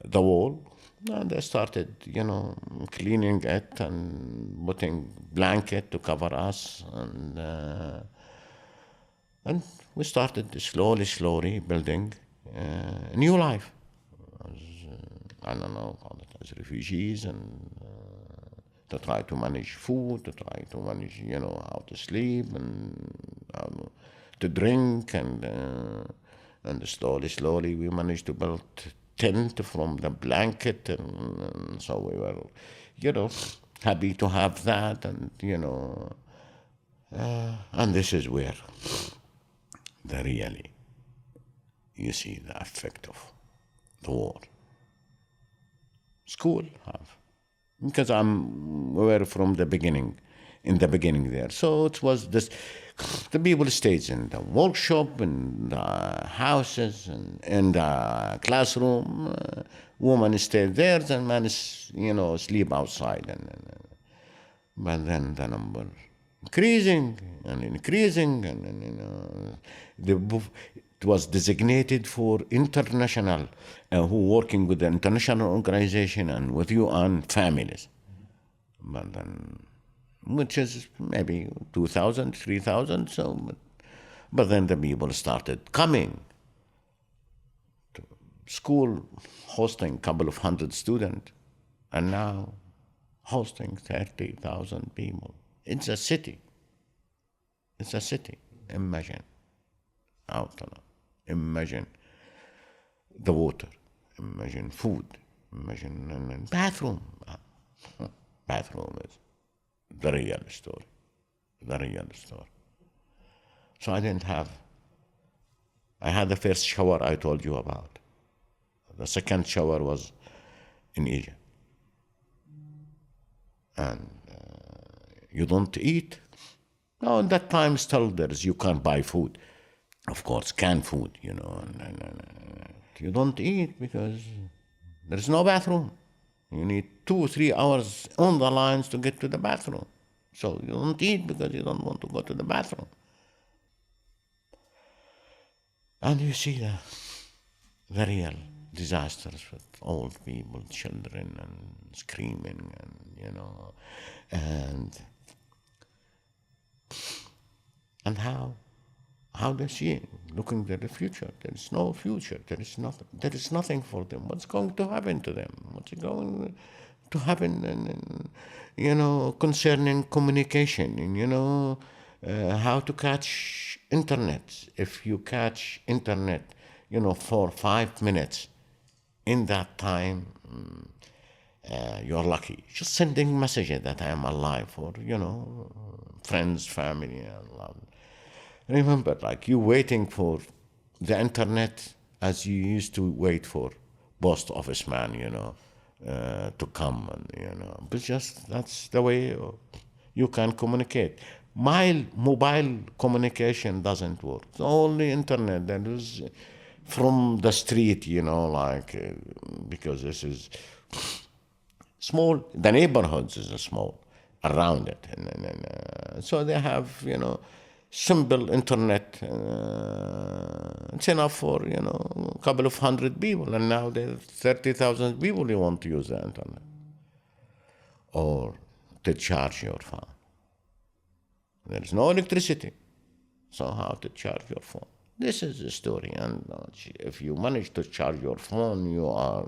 the wall, and they started, cleaning it and putting blanket to cover us, and we started slowly building a new life. I don't know, call it as refugees, and to try to manage food, to try to manage, how to sleep and how to drink, and slowly we managed to build tent from the blanket, and so we were, happy to have that, and and this is where you see the effect of the war. School because we were from the beginning, in the beginning there. So it was this, the people stayed in the workshop, in the houses, and in the classroom. Women stayed there, and men, sleep outside. But then the number increasing, and it was designated for international, who working with the international organization and with UN families. But then, which is maybe 2,000, 3,000. So But then the people started coming to school, hosting a couple of hundred students, and now hosting 30,000 people. It's a city. It's a city. Imagine. Imagine the water. Imagine food. Imagine bathroom. Bathroom is the real story. The real story. So I had the first shower I told you about. The second shower was in Egypt. And you don't eat. No, in that time still you can't buy food. Of course, canned food, and you don't eat because there's no bathroom. You need 2 or 3 hours on the lines to get to the bathroom. So you don't eat because you don't want to go to the bathroom. And you see the real disasters with old people, children, and screaming, and how they see it, looking at the future. There is no future. There is nothing for them. What's going to happen to them? What's going to happen, concerning communication, and, how to catch internet. If you catch internet, for 5 minutes, in that time, you're lucky. Just sending messages that I am alive for, friends, family, and love. Remember, you waiting for the internet as you used to wait for post office man, to come, and, but just that's the way you can communicate. My mobile communication doesn't work. The only internet that is from the street, because this is small. The neighborhoods is small around it, and so they have, simple internet. It's enough for, a couple of hundred people, and now there's 30,000 people who want to use the internet or to charge your phone. There's no electricity, so how to charge your phone? This is the story, and if you manage to charge your phone, you are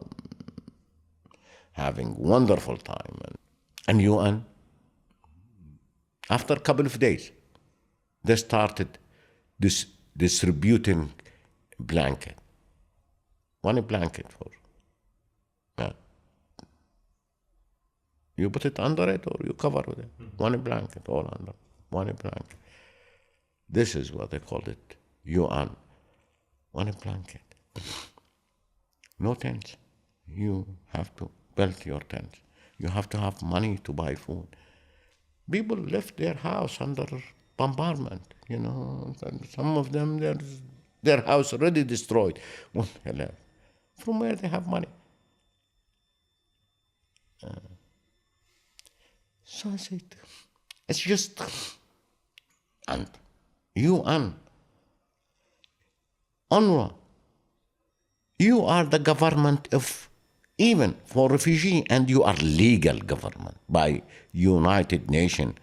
having wonderful time. And UN, after a couple of days, they started distributing blanket. One blanket for. Yeah. You put it under it or you cover with it. One blanket, all under. One blanket. This is what they called it. UN. One blanket. No tents. You have to build your tents. You have to have money to buy food. People left their house under bombardment, and some of them, their house already destroyed. From where they have money? So I said, it's just, and UN, UNRWA, you are the government of, even for refugee, and you are legal government by United Nations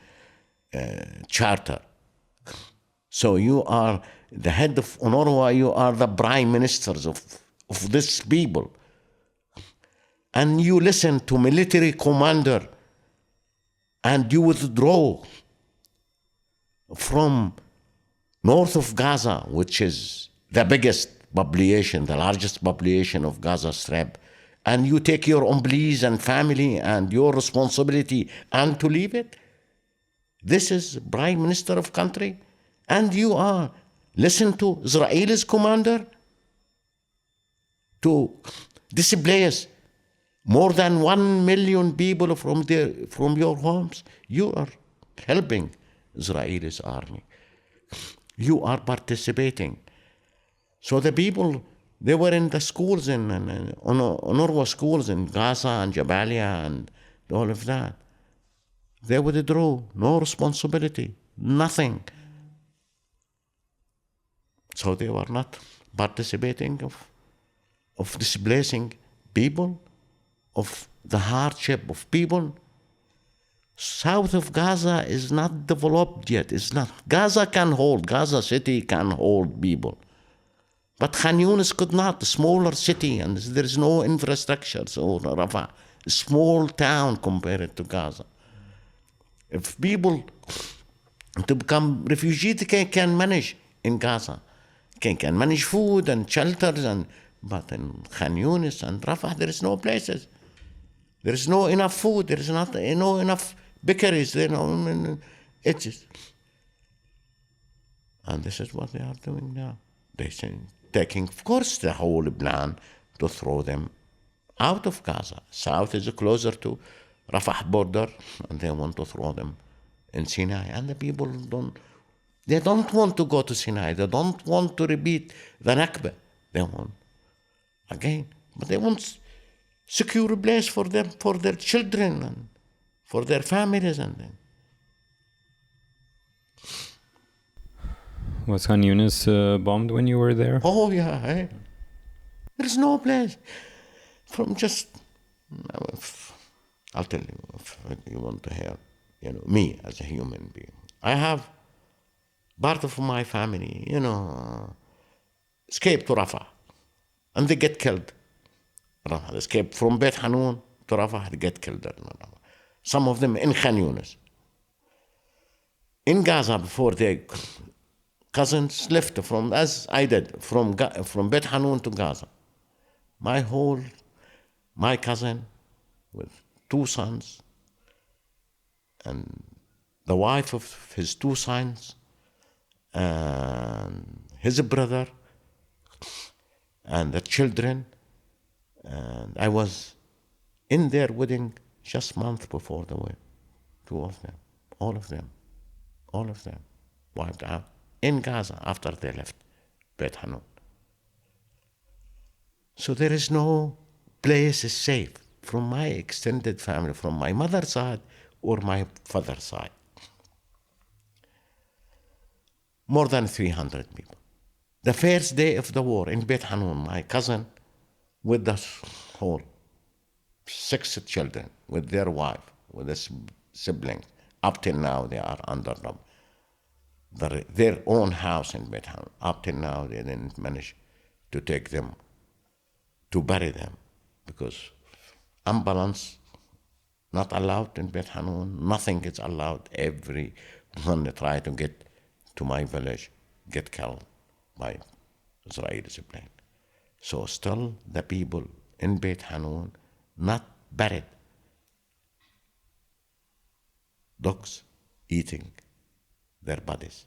Charter. So you are the head of UNRWA, you are the prime ministers of this people. And you listen to military commander and you withdraw from north of Gaza, which is the biggest population, the largest population of Gaza Strip, and you take your employees and family and your responsibility and to leave it. This is prime minister of country, and you are listen to Israel's commander to displace more than 1 million people from your homes. You are helping Israel's army. You are participating. So the people, they were in the schools, in UNRWA schools in Gaza and Jabalia and all of that. They withdrew, no responsibility, nothing. So they were not participating of displacing people, of the hardship of people. South of Gaza is not developed yet. It's not. Gaza city can hold people. But Khan Yunis could not, a smaller city, and there's no infrastructure. So Rafah, a small town compared to Gaza. If people to become refugees, they can manage in Gaza. Can manage food and shelters, but in Khan Yunis and Rafah, there is no places. There is no enough food. There is not no enough bakeries. It's just, and this is what they are doing now. They say, taking, of course, the whole plan to throw them out of Gaza. South is closer to Rafah border, and they want to throw them in Sinai. And the people don't want to go to Sinai. They don't want to repeat the Nakba. They want, again, but they want secure place for them, for their children, and for their families. And then. Was Khan Yunis bombed when you were there? Oh, yeah. There's no place. From just, I'll tell you, if you want to hear, me as a human being. I have part of my family, escaped to Rafah, and they get killed. Rafah, escaped from Beit Hanun to Rafah, they get killed. Some of them in Khan Yunis. In Gaza, before they cousins left from, as I did, from Beit Hanun to Gaza. My cousin with 2 sons, and the wife of his 2 sons, and his brother, and the children, and I was in their wedding just a month before the wedding. 2 of them, all of them wiped out in Gaza after they left Beit Hanun. So there is no place safe from my extended family, from my mother's side or my father's side. More than 300 people. The first day of the war in Beit Hanun, my cousin with the whole 6 children, with their wife, with the siblings, up till now they are under their own house in Beit Hanun. Up till now they didn't manage to take them, to bury them, because ambulance not allowed in Beit Hanun, nothing is allowed. Everyone they try to get to my village get killed by Israeli plane. So still the people in Beit Hanun not buried. Dogs eating their bodies.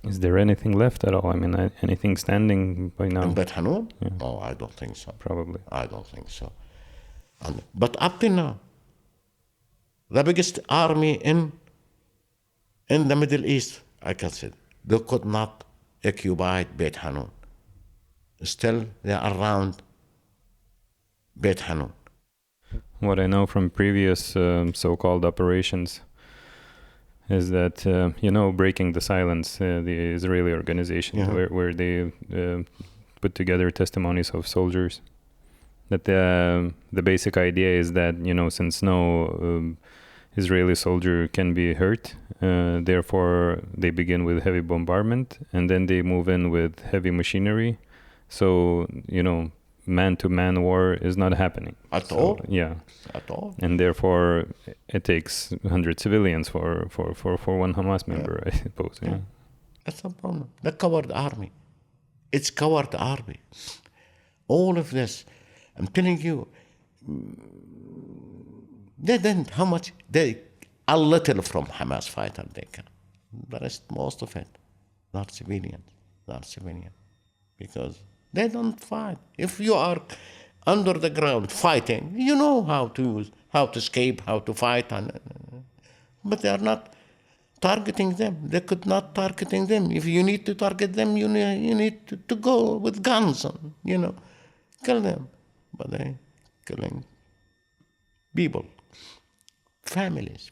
Is there anything left at all? I mean, anything standing by now? In Beit Hanun? Yeah. Oh, I don't think so. Probably. I don't think so. But up till now, the biggest army in the Middle East, I can say, they could not occupy Beit Hanun. Still, they are around Beit Hanun. What I know from previous so-called operations is that, Breaking the Silence, the Israeli organization, where they put together testimonies of soldiers, that the basic idea is that, since no Israeli soldier can be hurt, therefore they begin with heavy bombardment, and then they move in with heavy machinery. So, man-to-man war is not happening. At all? Yeah. At all. And therefore, it takes 100 civilians for one Hamas member, I suppose. Yeah. That's a problem. The coward army. It's coward army. All of this, I'm telling you, they didn't, how much? A little from Hamas fighter they can. The rest, most of it, not civilians. Because they don't fight. If you are under the ground fighting, you know how to escape, how to fight, but they are not targeting them. They could not targeting them. If you need to target them, you need to go with guns and, kill them. But they killing people, families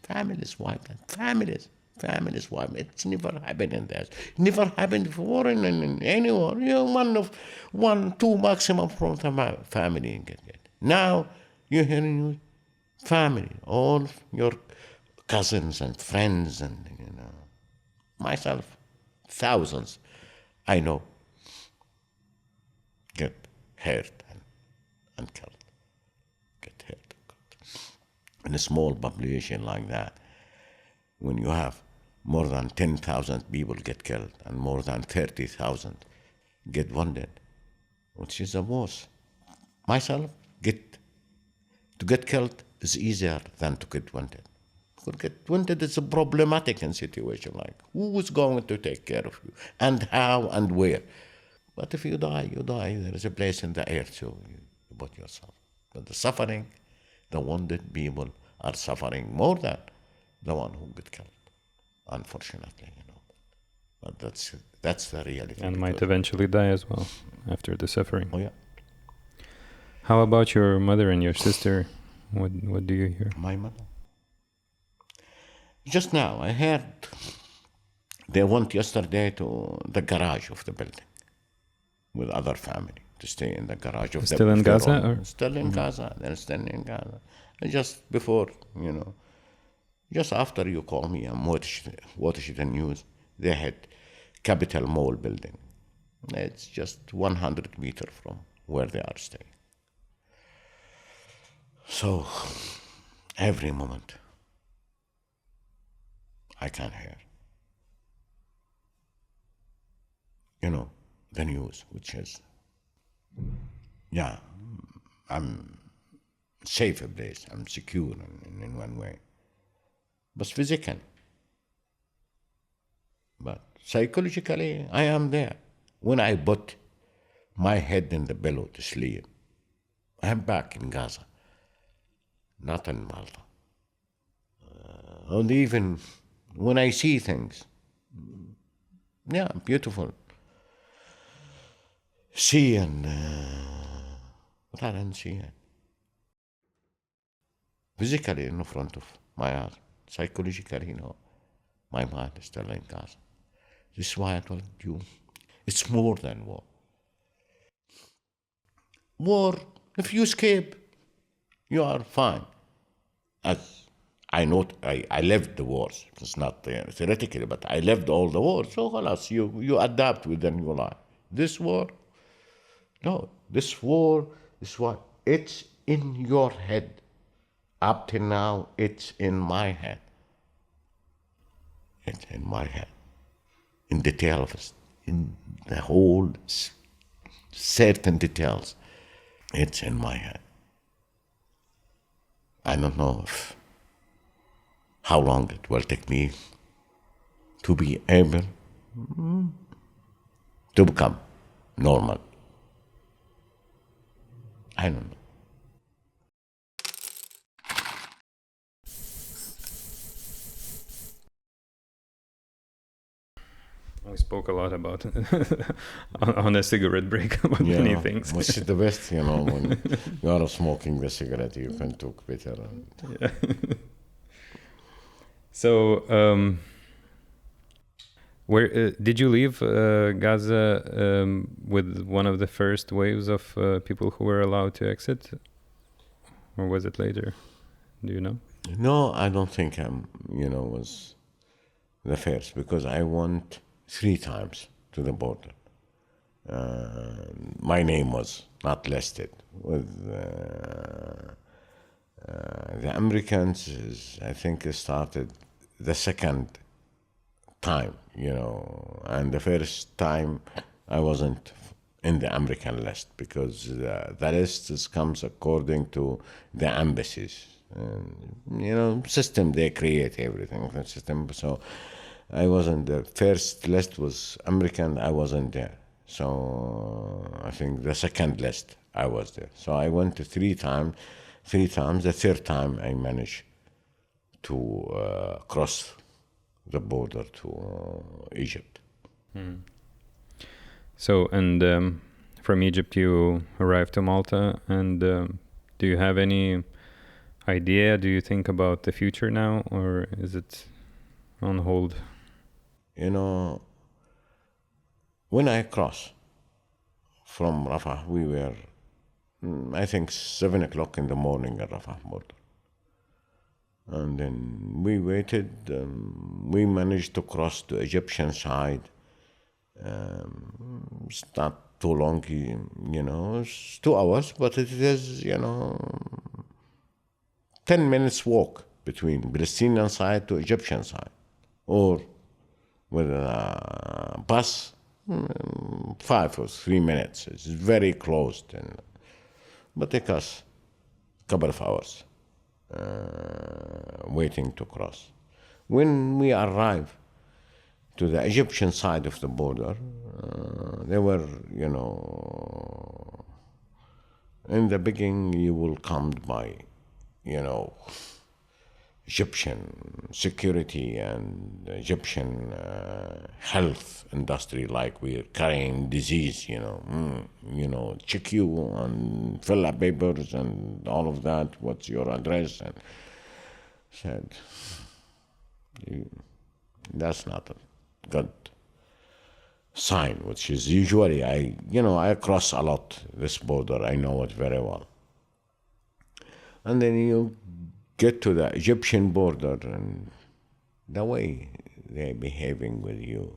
wiped. Families wiped. It's never happened in this. Never happened before in anywhere. One, two maximum from the family get. Now you hear news, family, all your cousins and friends and, myself, thousands I know get hurt and killed. Get hurt. In a small population like that, when you have more than 10,000 people get killed and more than 30,000 get wounded, which is the worst. Myself, to get killed is easier than to get wounded. To get wounded is a problematic in situation like who is going to take care of you and how and where. But if you die, you die. There is a place in the air too. You put yourself. But the suffering, the wounded people are suffering more than the one who get killed, unfortunately. But that's the reality. And might eventually die as well after the suffering. Oh yeah. How about your mother and your sister? What do you hear? My mother. Just now, I heard they went yesterday to the garage of the building with other family to stay in the garage of Still in Gaza? Or? Still in Gaza. They're still in Gaza. And just before, just after you call me and watch the news, they had Capital Mall building. It's just 100 meters from where they are staying. So, every moment, I can hear, the news, which is, I'm safe a place, I'm secure in one way, but physically, but psychologically, I am there. When I put my head in the pillow to sleep, I'm back in Gaza, not in Malta. And even when I see things, beautiful. See and but I didn't see it. Physically in front of my eyes, psychologically, my mind is still in Gaza. This is why I told you, it's more than war. War, if you escape, you are fine. As I know, I lived the wars. It's not theoretically, but I lived all the wars. So, halas, you adapt with the new life. This war, no. This war is what? It's in your head. Up till now, it's in my head. It's in my head. In details, in the whole certain details, it's in my head. I don't know how long it will take me to be able to become normal. I don't know. We spoke a lot about on a cigarette break about many things. Which is the best, when you are smoking the cigarette, you can talk better. Yeah. So, where did you leave Gaza with one of the first waves of people who were allowed to exit, or was it later? Do you know? No, I don't think was the first, because I went 3 times to the border. My name was not listed with the Americans. I think it started the second time, and the first time I wasn't in the American list, because the list comes according to the embassies, system they create, everything the system. So I wasn't. The first list was American. I wasn't there. So I think the second list I was there. So I went to 3 times. The third time I managed to cross the border to Egypt. Mm. So, and from Egypt you arrived to Malta, and do you have any idea? Do you think about the future now, or is it on hold? When I crossed from Rafah, we were, I think, 7 o'clock in the morning at Rafah border. And then we waited. We managed to cross to Egyptian side. It's not too long, it's 2 hours, but it is, 10 minutes walk between Palestinian side to Egyptian side. Or with a bus, 5 or 3 minutes. It's very close. But take us a couple of hours waiting to cross. When we arrive to the Egyptian side of the border, they were, in the beginning you will come by, Egyptian security and Egyptian health industry, like we're carrying disease, check you and fill up papers and all of that. What's your address? And said, that's not a good sign, which is usually I cross a lot this border. I know it very well. And then you get to the Egyptian border and the way they're behaving with you.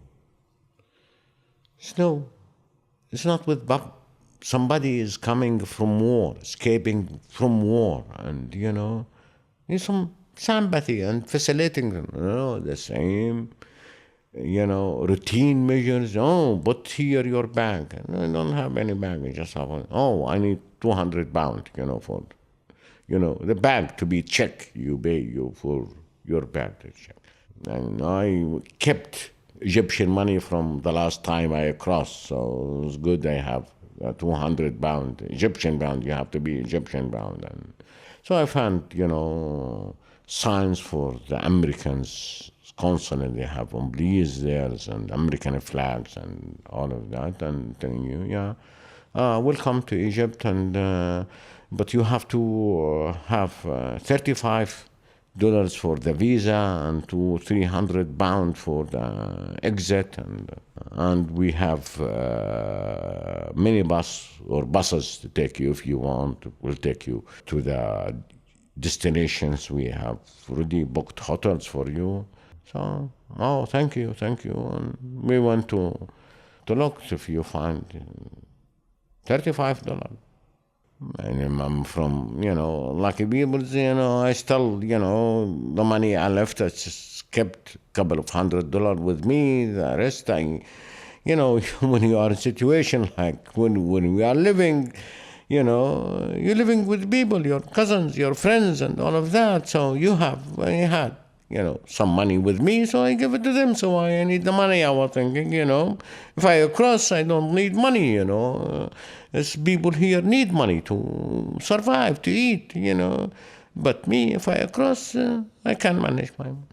It's not with somebody is coming from war, escaping from war, and there's some sympathy and facilitating them. The same, routine measures. Put here your bag. No, I don't have any bag. I just have one. I need 200 pounds, for the bag to be checked. You pay for your bag to check. And I kept Egyptian money from the last time I crossed, so it was good. I have 200 pound Egyptian pound. You have to be Egyptian pound. And so I found, signs for the Americans consulate. They have employees there and American flags and all of that, and telling you, welcome to Egypt, and but you have to have $35 for the visa and £300 for the exit, and we have minibus or buses to take you if you want. We'll take you to the destinations. We have already booked hotels for you. So, thank you. And we went to look if you find $35. And I'm from, lucky people, I still, the money I left, I just kept a couple of $100 with me. The rest, when you are in a situation like when we are living, you're living with people, your cousins, your friends, and all of that. So I had, some money with me, so I give it to them. So I need the money. I was thinking, if I cross, I don't need money, As people here need money to survive, to eat, But me, if I cross, I can manage my money.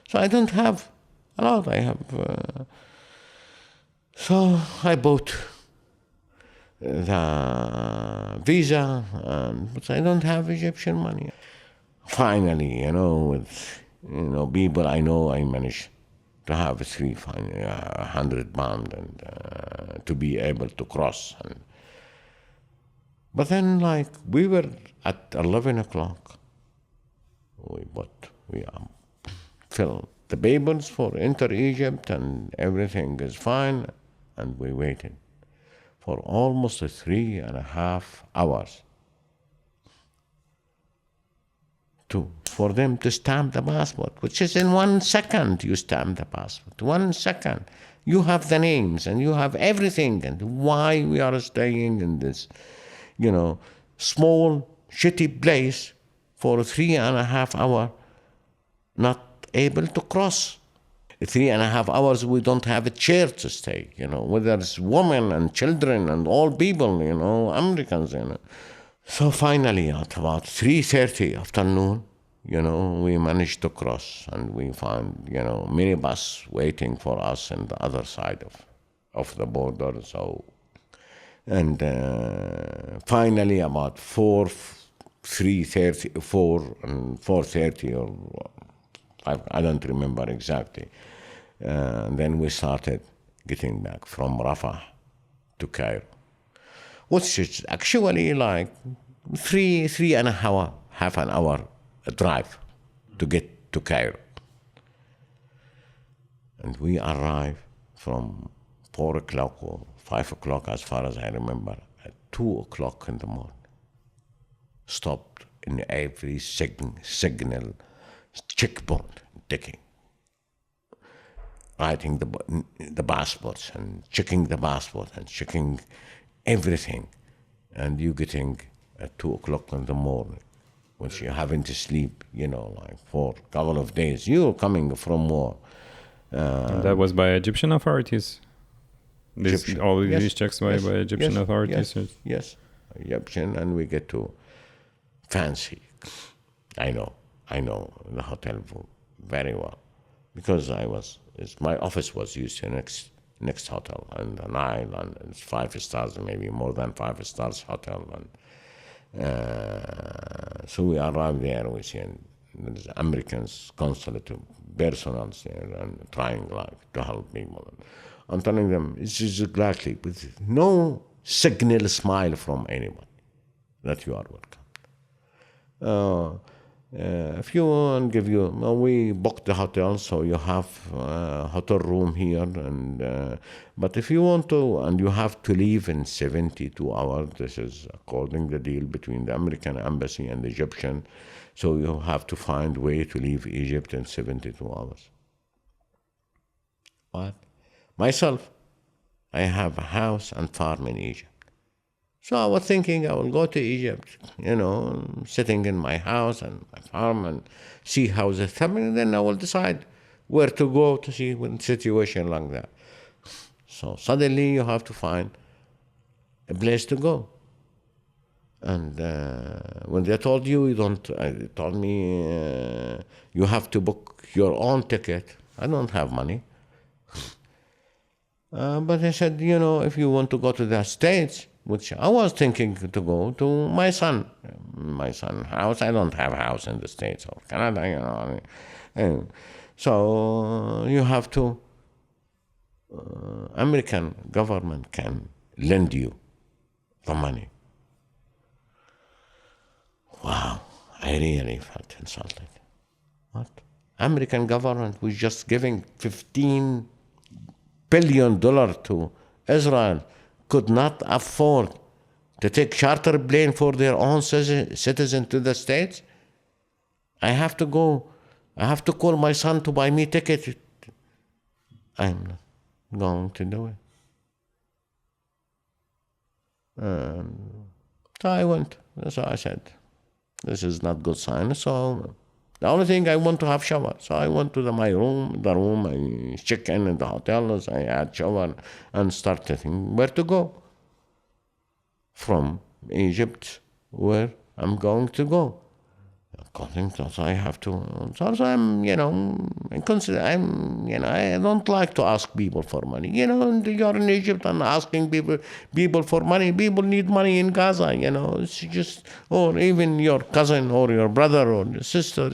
So I don't have a lot. I have... So I bought the visa, but I don't have Egyptian money. Finally, with... people I know, I managed to have £300 and to be able to cross. But then, we were at 11 o'clock. We filled the papers for enter Egypt, and everything is fine. And we waited for almost 3.5 hours. For them to stamp the passport, which is in 1 second you stamp the passport. 1 second. You have the names and you have everything, and why we are staying in this, small, shitty place for 3.5 hours, not able to cross. 3.5 hours we don't have a chair to stay, whether it's women and children and all people, Americans, So finally, at about 3:30 afternoon, we managed to cross, and we found, minibus waiting for us on the other side of the border. So, and finally, about 4:30 or I don't remember exactly. Then we started getting back from Rafah to Cairo, which is actually like half an hour drive. to get to Cairo. And we arrived from 4 o'clock or 5 o'clock, as far as I remember, at 2 o'clock in the morning. Stopped in every signal checkpoint, taking, writing the passports and checking the passport and checking everything. And you getting at 2 o'clock in the morning, which you're having to sleep, like for a couple of days. You're coming from war. And that was by Egyptian authorities? All yes, these checks by Egyptian authorities? Yes, Egyptian, and we get to fancy. I know the hotel very well, because my office was used to next hotel on the Nile, and it's 5 stars, maybe more than 5 stars hotel. And so we arrived there, we see there's Americans, consulate personnel there, and trying to help people. I'm telling them, it's just exactly with no signal smile from anyone that you are welcome. If you want, we booked the hotel, so you have a hotel room here, but if you want to, and you have to leave in 72 hours, this is according to the deal between the American embassy and the Egyptian, so you have to find a way to leave Egypt in 72 hours. What? Myself, I have a house and farm in Egypt. So I was thinking I will go to Egypt, sitting in my house and my farm and see how it's happening, and then I will decide where to go to see when situation like that. So suddenly you have to find a place to go. And when they told you, they told me you have to book your own ticket. I don't have money. But they said, if you want to go to the States, which I was thinking to go to my son's house. I don't have a house in the States or Canada, And so you have to, American government can lend you the money. Wow, I really felt insulted. What? American government was just giving $15 billion to Israel, could not afford to take charter plane for their own citizen to the States? I have to call my son to buy me ticket. I'm not going to do it. So I went. So I said, this is not good sign. So the only thing, I want to have shower. So I went to my room, I checked in the hotel, I had shower and started thinking where to go from Egypt, where I'm going to go. According to so I have to, so I'm, I don't like to ask people for money. You're in Egypt and asking people for money. People need money in Gaza, it's just, or even your cousin or your brother or your sister,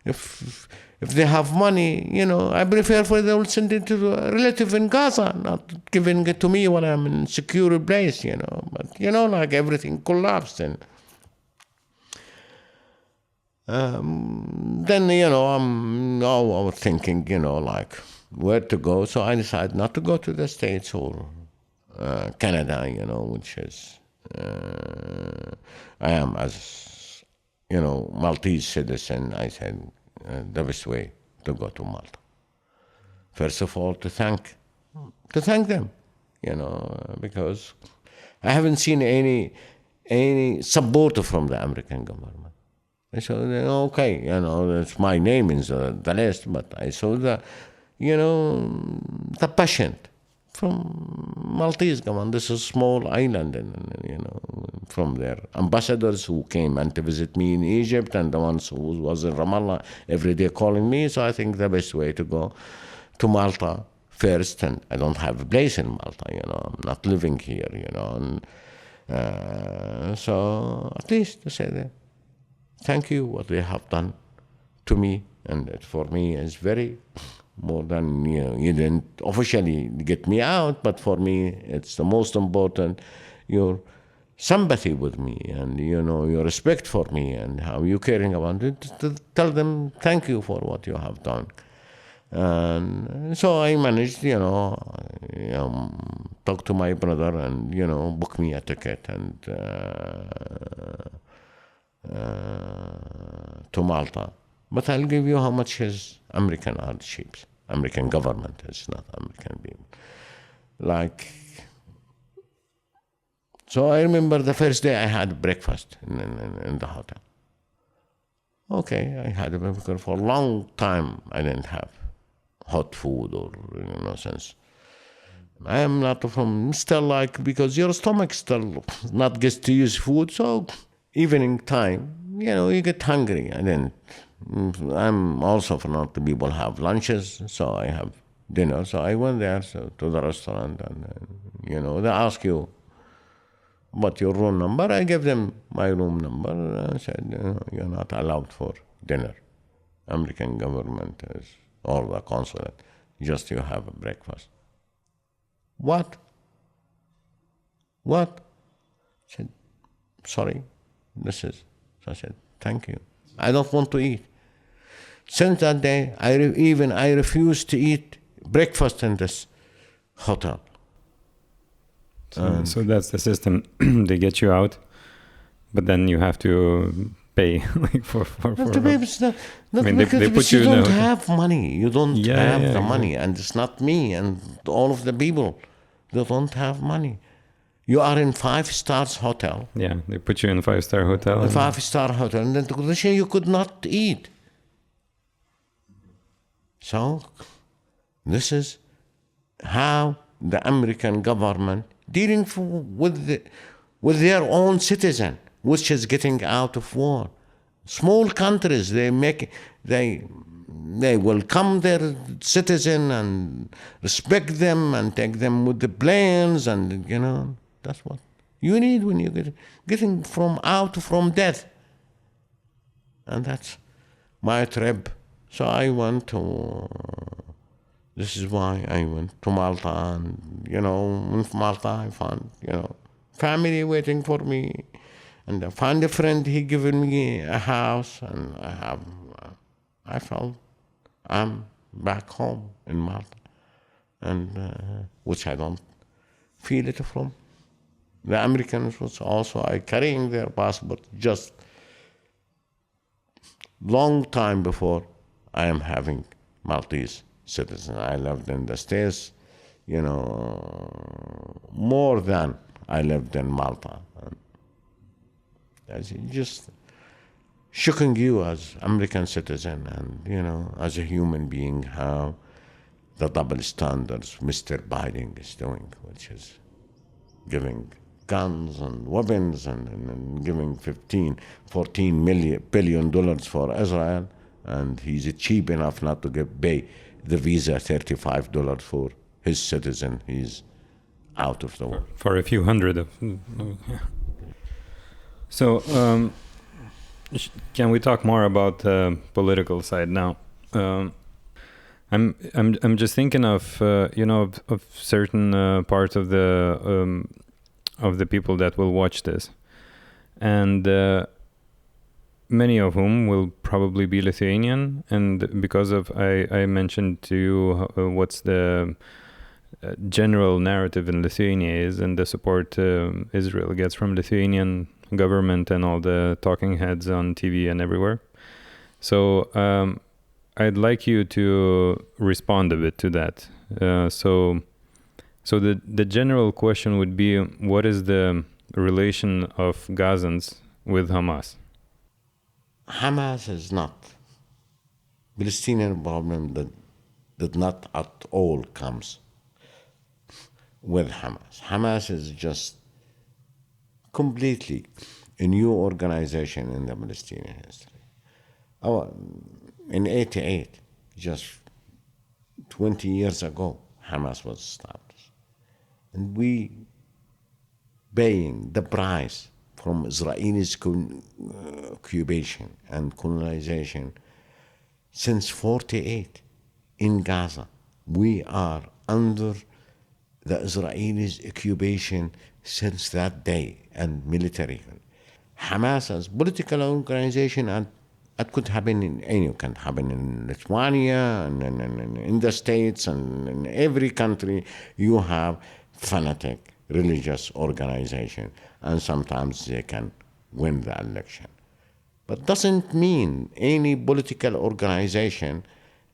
if they have money, I prefer for they will send it to a relative in Gaza, not giving it to me when I'm in a secure place, but, like everything collapsed and, then, I was thinking, where to go. So I decided not to go to the States or Canada, which is, I am as, Maltese citizen. I said the best way to go to Malta. First of all, to thank them, because I haven't seen any support from the American government. I saw, okay, that's my name in the list, but I saw the passion from Maltese government. This is a small island, and from their ambassadors who came and to visit me in Egypt, and the ones who was in Ramallah every day calling me. So I think the best way to go to Malta first, and I don't have a place in Malta, I'm not living here, and so at least to say that. Thank you, what they have done to me, and for me is very more than, you didn't officially get me out, but for me it's the most important, your sympathy with me and, your respect for me and how you caring about it, to tell them thank you for what you have done. And so I managed, talk to my brother and, book me a ticket and to Malta. But I'll give you how much his American hardships. American government, it's not American people. So I remember the first day I had breakfast in the hotel. Okay, I had a breakfast for a long time. I didn't have hot food or since I am not from still because your stomach still not gets to use food. So evening time, you get hungry. I'm also not the people have lunches, so I have dinner. So I went there to the restaurant and they ask you about your room number. I gave them my room number and I said, you're not allowed for dinner. American government is, or the consulate, just you have a breakfast. What? I said, sorry, this is. So I said, thank you. I don't want to eat. Since that day, I refuse to eat breakfast in this hotel. So that's the system. They get you out, but then you have to pay for It's not they put you you don't have money. You don't have the exactly. money, and it's not me and all of the people. They don't have money. You are in 5-star hotel. Yeah, they put you in a 5-star hotel. A 5-star hotel, and then the condition you could not eat. So, this is how the American government dealing with their own citizen, which is getting out of war. Small countries, they welcome their citizen and respect them and take them with the planes, and that's what you need when you getting out from death. And that's my trip. So I went to. This is why I went to Malta, and in Malta I found family waiting for me, and I found a friend. He given me a house, and I felt I'm back home in Malta, and which I don't feel it from. The Americans was also carrying their passport just long time before I am having Maltese citizen. I lived in the States, more than I lived in Malta. That's just shocking you as American citizen and, as a human being, how the double standards Mr. Biden is doing, which is giving guns and weapons and giving $14 billion for Israel, and he's cheap enough not to pay the visa $35 for his citizen. He's out of the war. For a few hundred of. So, can we talk more about the political side now? I'm just thinking of of certain parts of the people that will watch this, and many of whom will probably be Lithuanian, and because of I mentioned to you what's the general narrative in Lithuania is, and the support Israel gets from Lithuanian government and all the talking heads on TV and everywhere. So I'd like you to respond a bit to that. So the general question would be, what is the relation of Gazans with Hamas? Hamas is not. Palestinian problem that did not at all comes with Hamas. Hamas is just completely a new organization in the Palestinian history. In 1988, just 20 years ago, Hamas was established. And we paying the price from Israel's occupation and colonization since 1948 in Gaza. We are under the Israelis' occupation since that day, and military. Hamas as political organization, and it could happen in any, can happen in Lithuania and in the States and in every country. You have fanatic religious organization, and sometimes they can win the election. But doesn't mean any political organization,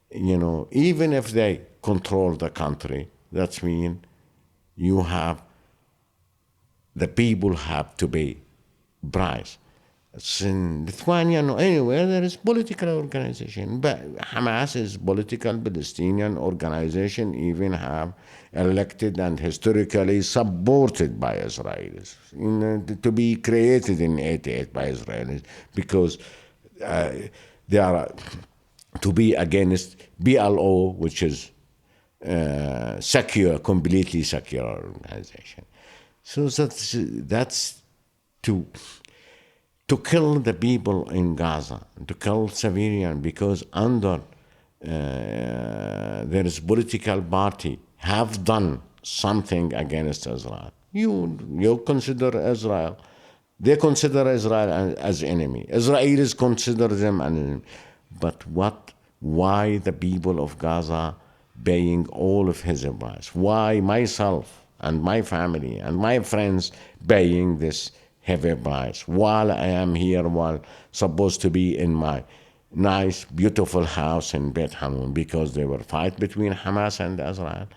even if they control the country, that means you have, the people have to pay price. It's in Lithuania or anywhere there is political organization, but Hamas is political Palestinian organization, even have elected and historically supported by Israelis, to be created in 88 by Israelis, because they are to be against PLO, which is secure, completely secure organization. So that's to kill the people in Gaza, to kill civilians, because under there is political party have done something against Israel. You consider Israel, they consider Israel as enemy. Israelis consider them an enemy. But why the people of Gaza paying all of his price? Why myself and my family and my friends paying this heavy price while I am here, while supposed to be in my nice, beautiful house in Beit Hanun, because they were fight between Hamas and Israel?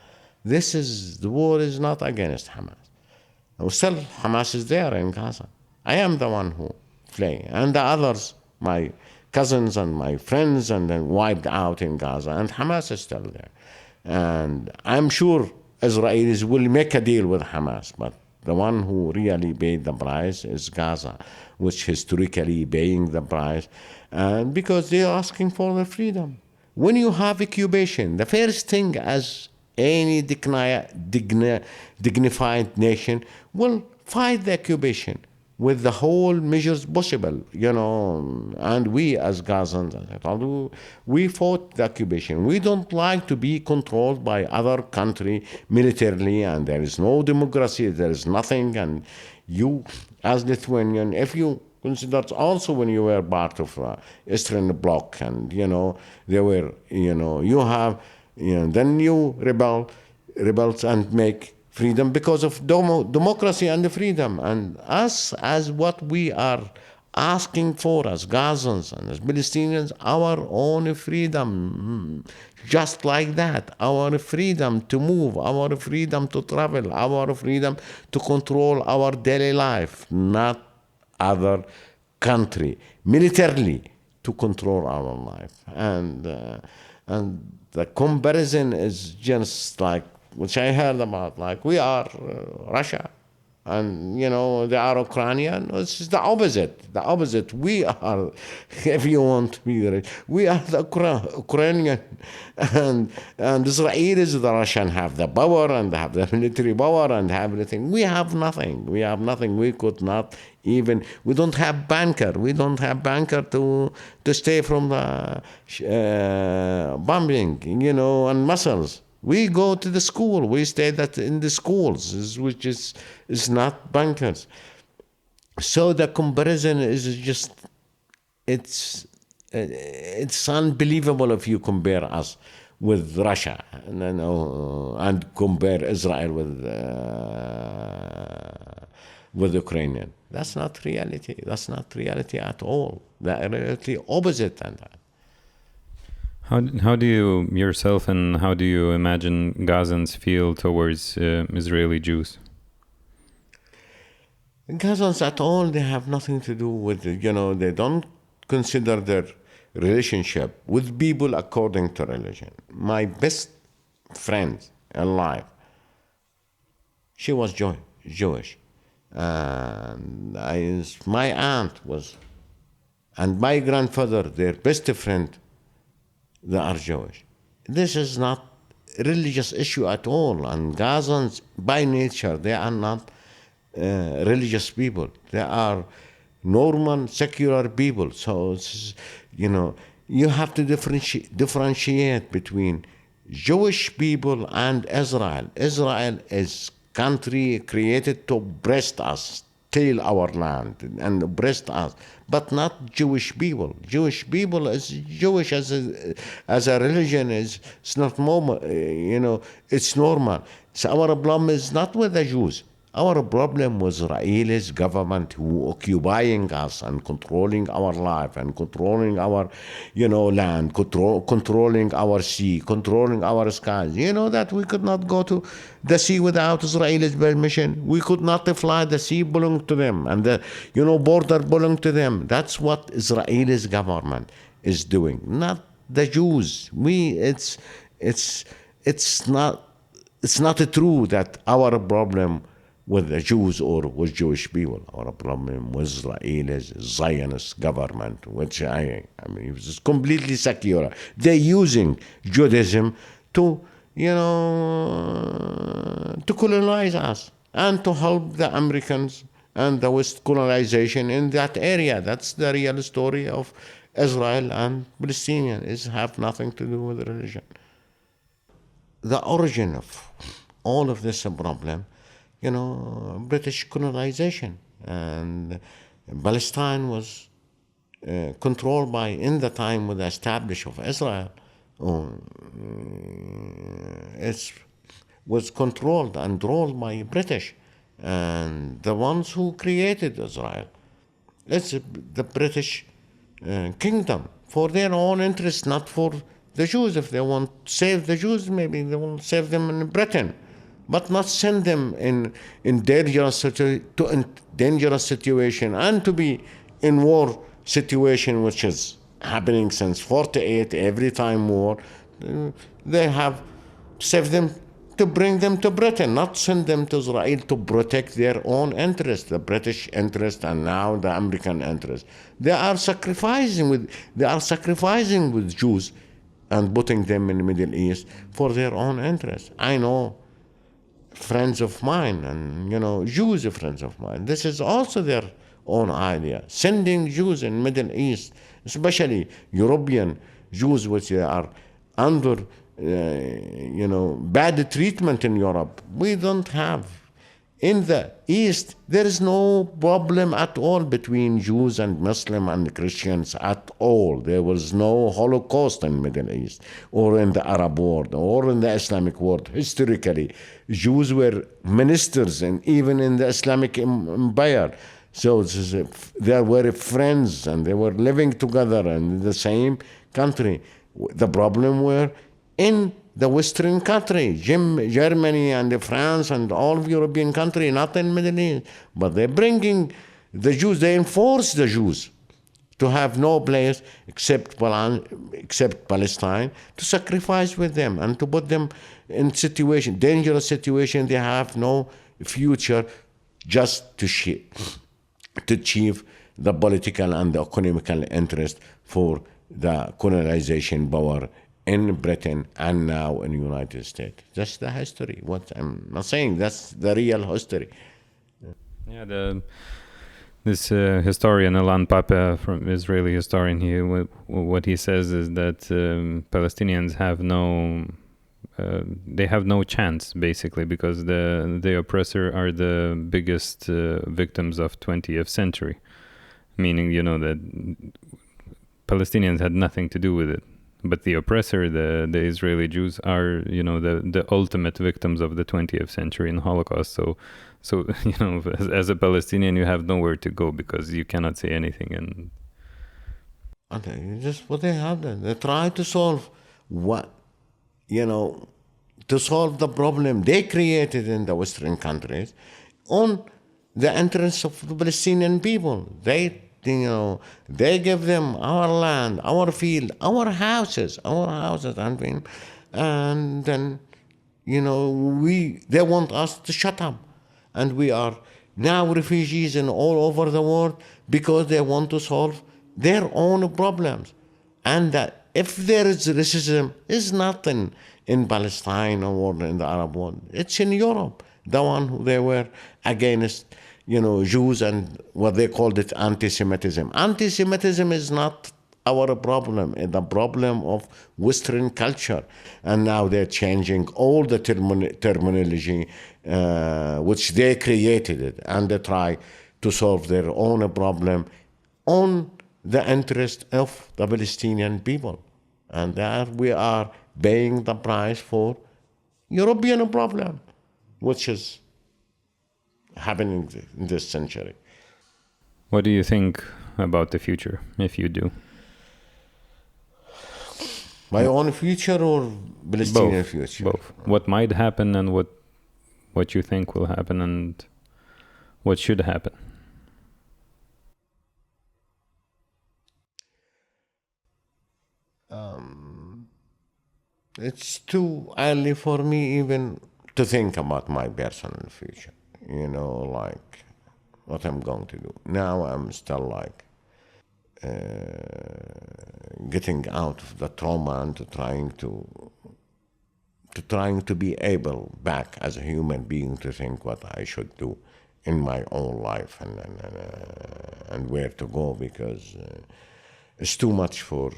The war is not against Hamas. Still, Hamas is there in Gaza. I am the one who fled, and the others, my cousins and my friends, and then wiped out in Gaza, and Hamas is still there. And I'm sure Israelis will make a deal with Hamas, but the one who really paid the price is Gaza, which historically paying the price, and because they are asking for their freedom. When you have occupation, the first thing as any dignified nation will fight the occupation with the whole measures possible, and we as Gazans, as I told you, we fought the occupation. We don't like to be controlled by other country militarily, and there is no democracy, there is nothing. And you, as Lithuanian, if you considered also when you were part of Eastern Bloc, and, they were, you have, then you rebels and make freedom because of democracy and freedom. And us, as what we are asking for as Gazans and as Palestinians, our own freedom, just like that, our freedom to move, our freedom to travel, our freedom to control our daily life, not other country militarily to control our life. And the comparison is just like, which I heard about, like we are Russia, and they are Ukrainian. It's the opposite. The opposite. We are, if you want to be rich, we are the Ukrainian, and Israelis, the Russian, have the power and have the military power and have everything. We have nothing. We have nothing. We could not even. We don't have banker. We don't have banker to stay from the bombing, and missiles. We go to the school. We stay in the schools, which is not bankers. So the comparison is just, it's unbelievable if you compare us with Russia and compare Israel with Ukrainian. That's not reality. That's not reality at all. The reality opposite than that. How do you yourself and how do you imagine Gazans feel towards Israeli Jews? Gazans at all, they have nothing to do with, they don't consider their relationship with people according to religion. My best friend in life, she was Jewish. And my aunt was, and my grandfather, their best friend, they are Jewish. This is not a religious issue at all. And Gazans, by nature, they are not religious people. They are normal, secular people. So, you have to differentiate between Jewish people and Israel. Israel is country created to oppress us, steal our land and oppress us, but not Jewish people. Jewish people is Jewish as a religion it's not normal, it's normal. So our problem is not with the Jews. Our problem was Israel's government who occupying us and controlling our life and controlling our, land, controlling our sea, controlling our skies. You know that we could not go to the sea without Israel's permission. We could not fly. The sea belonged to them, and the border belonged to them. That's what Israel's government is doing, not the Jews. It's not true that our problem with the Jews or with Jewish people. Our problem with Israel's Zionist government, which I mean, it's completely secular. They're using Judaism to, to colonize us and to help the Americans and the West colonization in that area. That's the real story of Israel and Palestinians. It have nothing to do with religion. The origin of all of this problem, British colonization, and Palestine was controlled by, in the time with the establishment of Israel, it was controlled and ruled by British, and the ones who created Israel, it's the British kingdom for their own interest, not for the Jews. If they want to save the Jews, maybe they will save them in Britain, but not send them in dangerous situation and to be in war situation, which is happening since 48. Every time war, they have saved them to bring them to Britain, not send them to Israel to protect their own interest, the British interest, and now the American interest. They are sacrificing with Jews and putting them in the Middle East for their own interest. I know friends of mine and Jews friends of mine, this is also their own idea, sending Jews in Middle East, especially European Jews, which they are under bad treatment in Europe. We don't have in the East, there is no problem at all between Jews and Muslim and Christians at all. There was no Holocaust in Middle East or in the Arab world or in the Islamic world. Historically, Jews were ministers and even in the Islamic Empire. So they were friends and they were living together in the same country. The problem were in the Western country, Germany and France and all of European countries, not in Middle East. But they're bringing the Jews, they enforce the Jews to have no place except Palestine, to sacrifice with them and to put them in dangerous situation. They have no future, just to achieve the political and the economical interest for the colonization power in Britain and now in the United States. That's the history. What I'm not saying, that's the real history. Yeah, this historian Alan Papa, from Israeli historian, what he says is that Palestinians have no chance, basically, because the oppressor are the biggest victims of 20th century, meaning that Palestinians had nothing to do with it. But the oppressor, the Israeli Jews, are the ultimate victims of the 20th century in Holocaust. So as a Palestinian, you have nowhere to go because you cannot say anything. And just what they have done, they try to solve to solve the problem they created in the Western countries on the entrance of the Palestinian people. They give them our land, our field, our houses, and then, they want us to shut up. And we are now refugees in all over the world because they want to solve their own problems. And that if there is racism, it's not in Palestine or in the Arab world. It's in Europe, the one who they were against Jews and what they called it anti-Semitism. Anti-Semitism is not our problem, the problem of Western culture. And now they're changing all the terminology which they created it, and they try to solve their own problem on the interest of the Palestinian people. And there we are paying the price for European problem, which is happening in this century. What do you think about the future, if you do? My own future or Palestinian Both. future? Both. What might happen and what you think will happen and what should happen. It's too early for me even to think about my personal future. Like what I'm going to do. Now I'm still like getting out of the trauma and trying to be able back as a human being to think what I should do in my own life and where to go, because it's too much for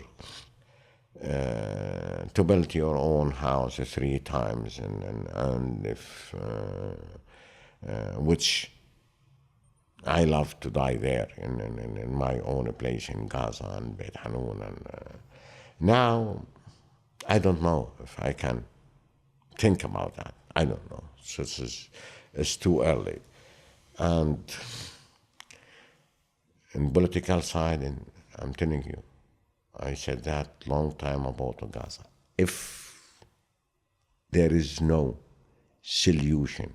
to build your own house 3 times and if which I love to die there in my own place in Gaza and Beit Hanun. And now I don't know if I can think about that. I don't know. So it's too early. And in political side, and I'm telling you, I said that long time about Gaza. If there is no solution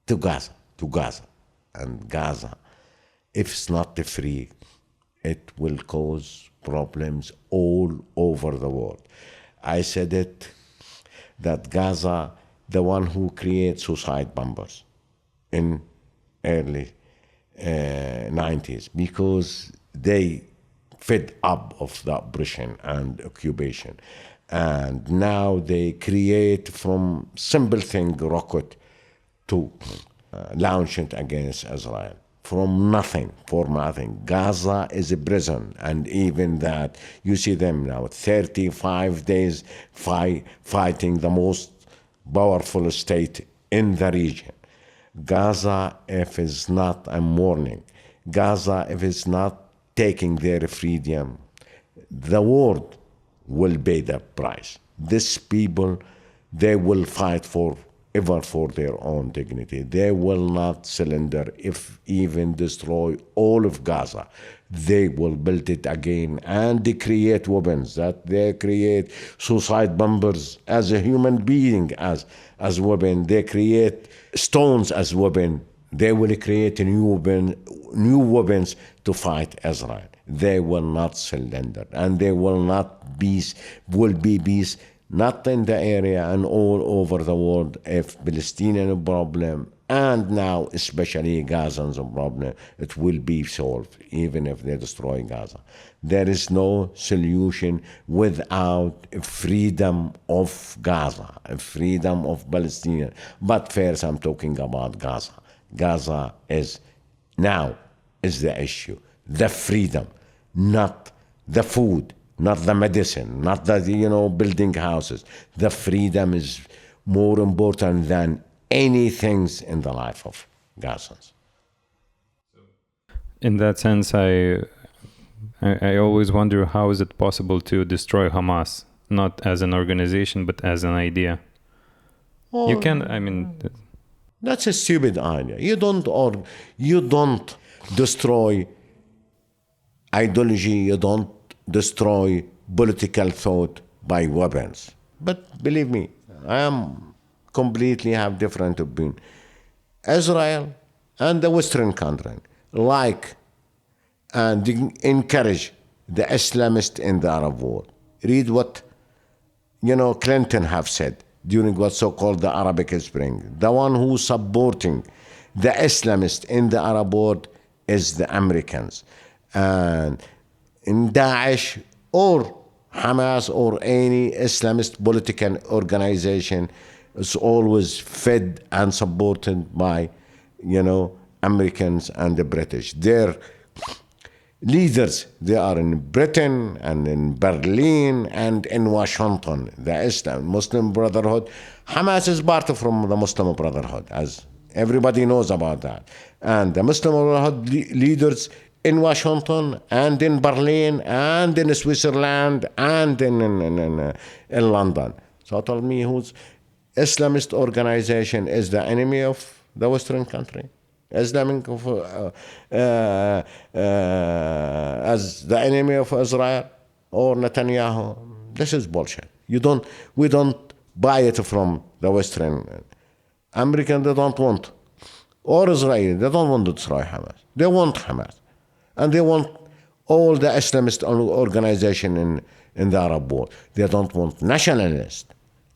to Gaza, and Gaza, if it's not free, it will cause problems all over the world. I said it, that Gaza, the one who creates suicide bombers in early 90s, because they fed up of the oppression and occupation. And now they create from simple thing, rocket, to launch it against Israel. From nothing, for nothing. Gaza is a prison, and even that, you see them now, 35 days fighting the most powerful state in the region. Gaza, if it's not a mourning, Gaza, if it's not taking their freedom, the world will pay the price. These people, they will fight forever for their own dignity. They will not surrender. If even destroy all of Gaza, they will build it again, and they create weapons, that they create suicide bombers as a human being, as weapon. They create stones as weapon. They will create new weapons to fight Israel. They will not surrender, and they will be peace, not in the area and all over the world. If Palestinian problem, and now especially Gazans problem, it will be solved, even if they destroy Gaza. There is no solution without freedom of Gaza, freedom of Palestinian. But first I'm talking about Gaza. Gaza is the issue, the freedom, not the food, not the medicine, not the building houses. The freedom is more important than anything in the life of Gazans. In that sense, I always wonder, how is it possible to destroy Hamas, not as an organization but as an idea? Oh, you can, I mean, that's a stupid idea. You don't destroy ideology, you don't destroy political thought by weapons. But believe me, I am completely have different opinion. Israel and the Western country like and encourage the Islamists in the Arab world. Read what Clinton have said during what's so-called the Arabic Spring. The one who's supporting the Islamists in the Arab world is the Americans. And in Daesh or Hamas or any Islamist political organization is always fed and supported by, Americans and the British. Their leaders, they are in Britain and in Berlin and in Washington, the Islam, Muslim Brotherhood. Hamas is part from the Muslim Brotherhood, as everybody knows about that. And the Muslim Brotherhood leaders in Washington and in Berlin and in Switzerland and in London. So tell me, whose Islamist organization is the enemy of the Western country? Islamic as the enemy of Israel or Netanyahu? This is bullshit. We don't buy it from the Western. American, they don't want, or Israel, they don't want to destroy Hamas. They want Hamas, and they want all the Islamist organization in the Arab world. They don't want nationalist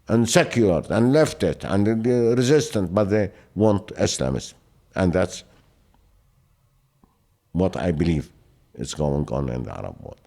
and secular and leftist and resistant, but they want Islamists. And that's what I believe is going on in the Arab world.